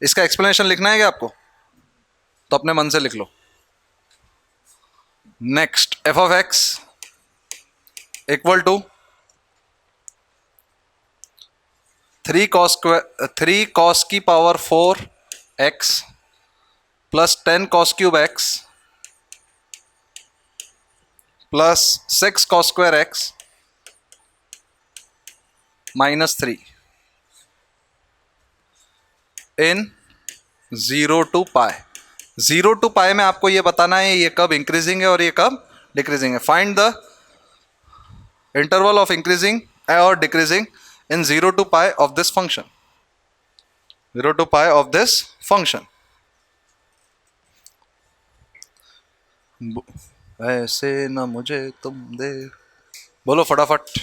इसका एक्सप्लेनेशन लिखना है क्या आपको? तो अपने मन से लिख लो। Next, F of x equal to 3 cos की power 4 x plus 10 cos cube x plus 6 cos square x minus 3 in 0 to pi. 0 to pi में आपको ये बताना है ये कब इंक्रीजिंग है और ये कब डिक्रीजिंग है। Find the interval of increasing और decreasing in 0 to pi of this function, 0 to pi of this function। ऐसे न मुझे तुम दे, बोलो फटाफट।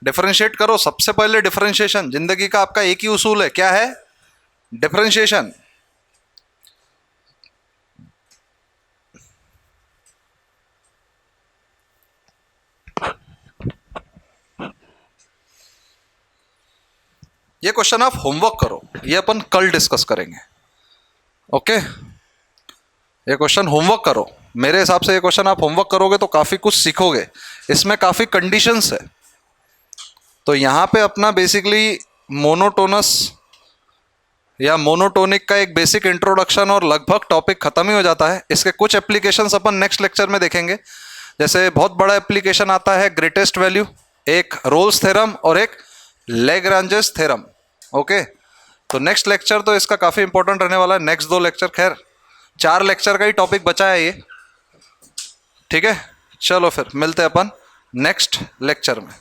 डिफरेंशिएट करो। सबसे पहले डिफरेंशिएशन, जिंदगी का आपका एक ही उसूल है, क्या है? डिफरेंशिएशन। ये क्वेश्चन आप होमवर्क करो, ये अपन कल डिस्कस करेंगे। ओके, ये क्वेश्चन होमवर्क करो। मेरे हिसाब से ये क्वेश्चन आप होमवर्क करोगे तो काफी कुछ सीखोगे। इसमें काफी कंडीशंस है। तो यहां पे अपना बेसिकली मोनोटोनस या मोनोटोनिक का एक बेसिक इंट्रोडक्शन और लगभग टॉपिक खत्म ही हो जाता है। इसके कुछ एप्लीकेशंस अपन नेक्स्ट लेक्चर में देखेंगे। जैसे बहुत बड़ा एप्लीकेशन आता है ग्रेटेस्ट वैल्यू, एक रोल्स थ्योरम और एक लैग्रांजेस थ्योरम। ओके, तो नेक्स्ट लेक्चर तो इसका काफी इंपॉर्टेंट रहने वाला है। नेक्स्ट 2 लेक्चर, खैर 4 लेक्चर का ही टॉपिक बचा है ये। ठीक है, चलो फिर मिलते हैं अपन नेक्स्ट लेक्चर में।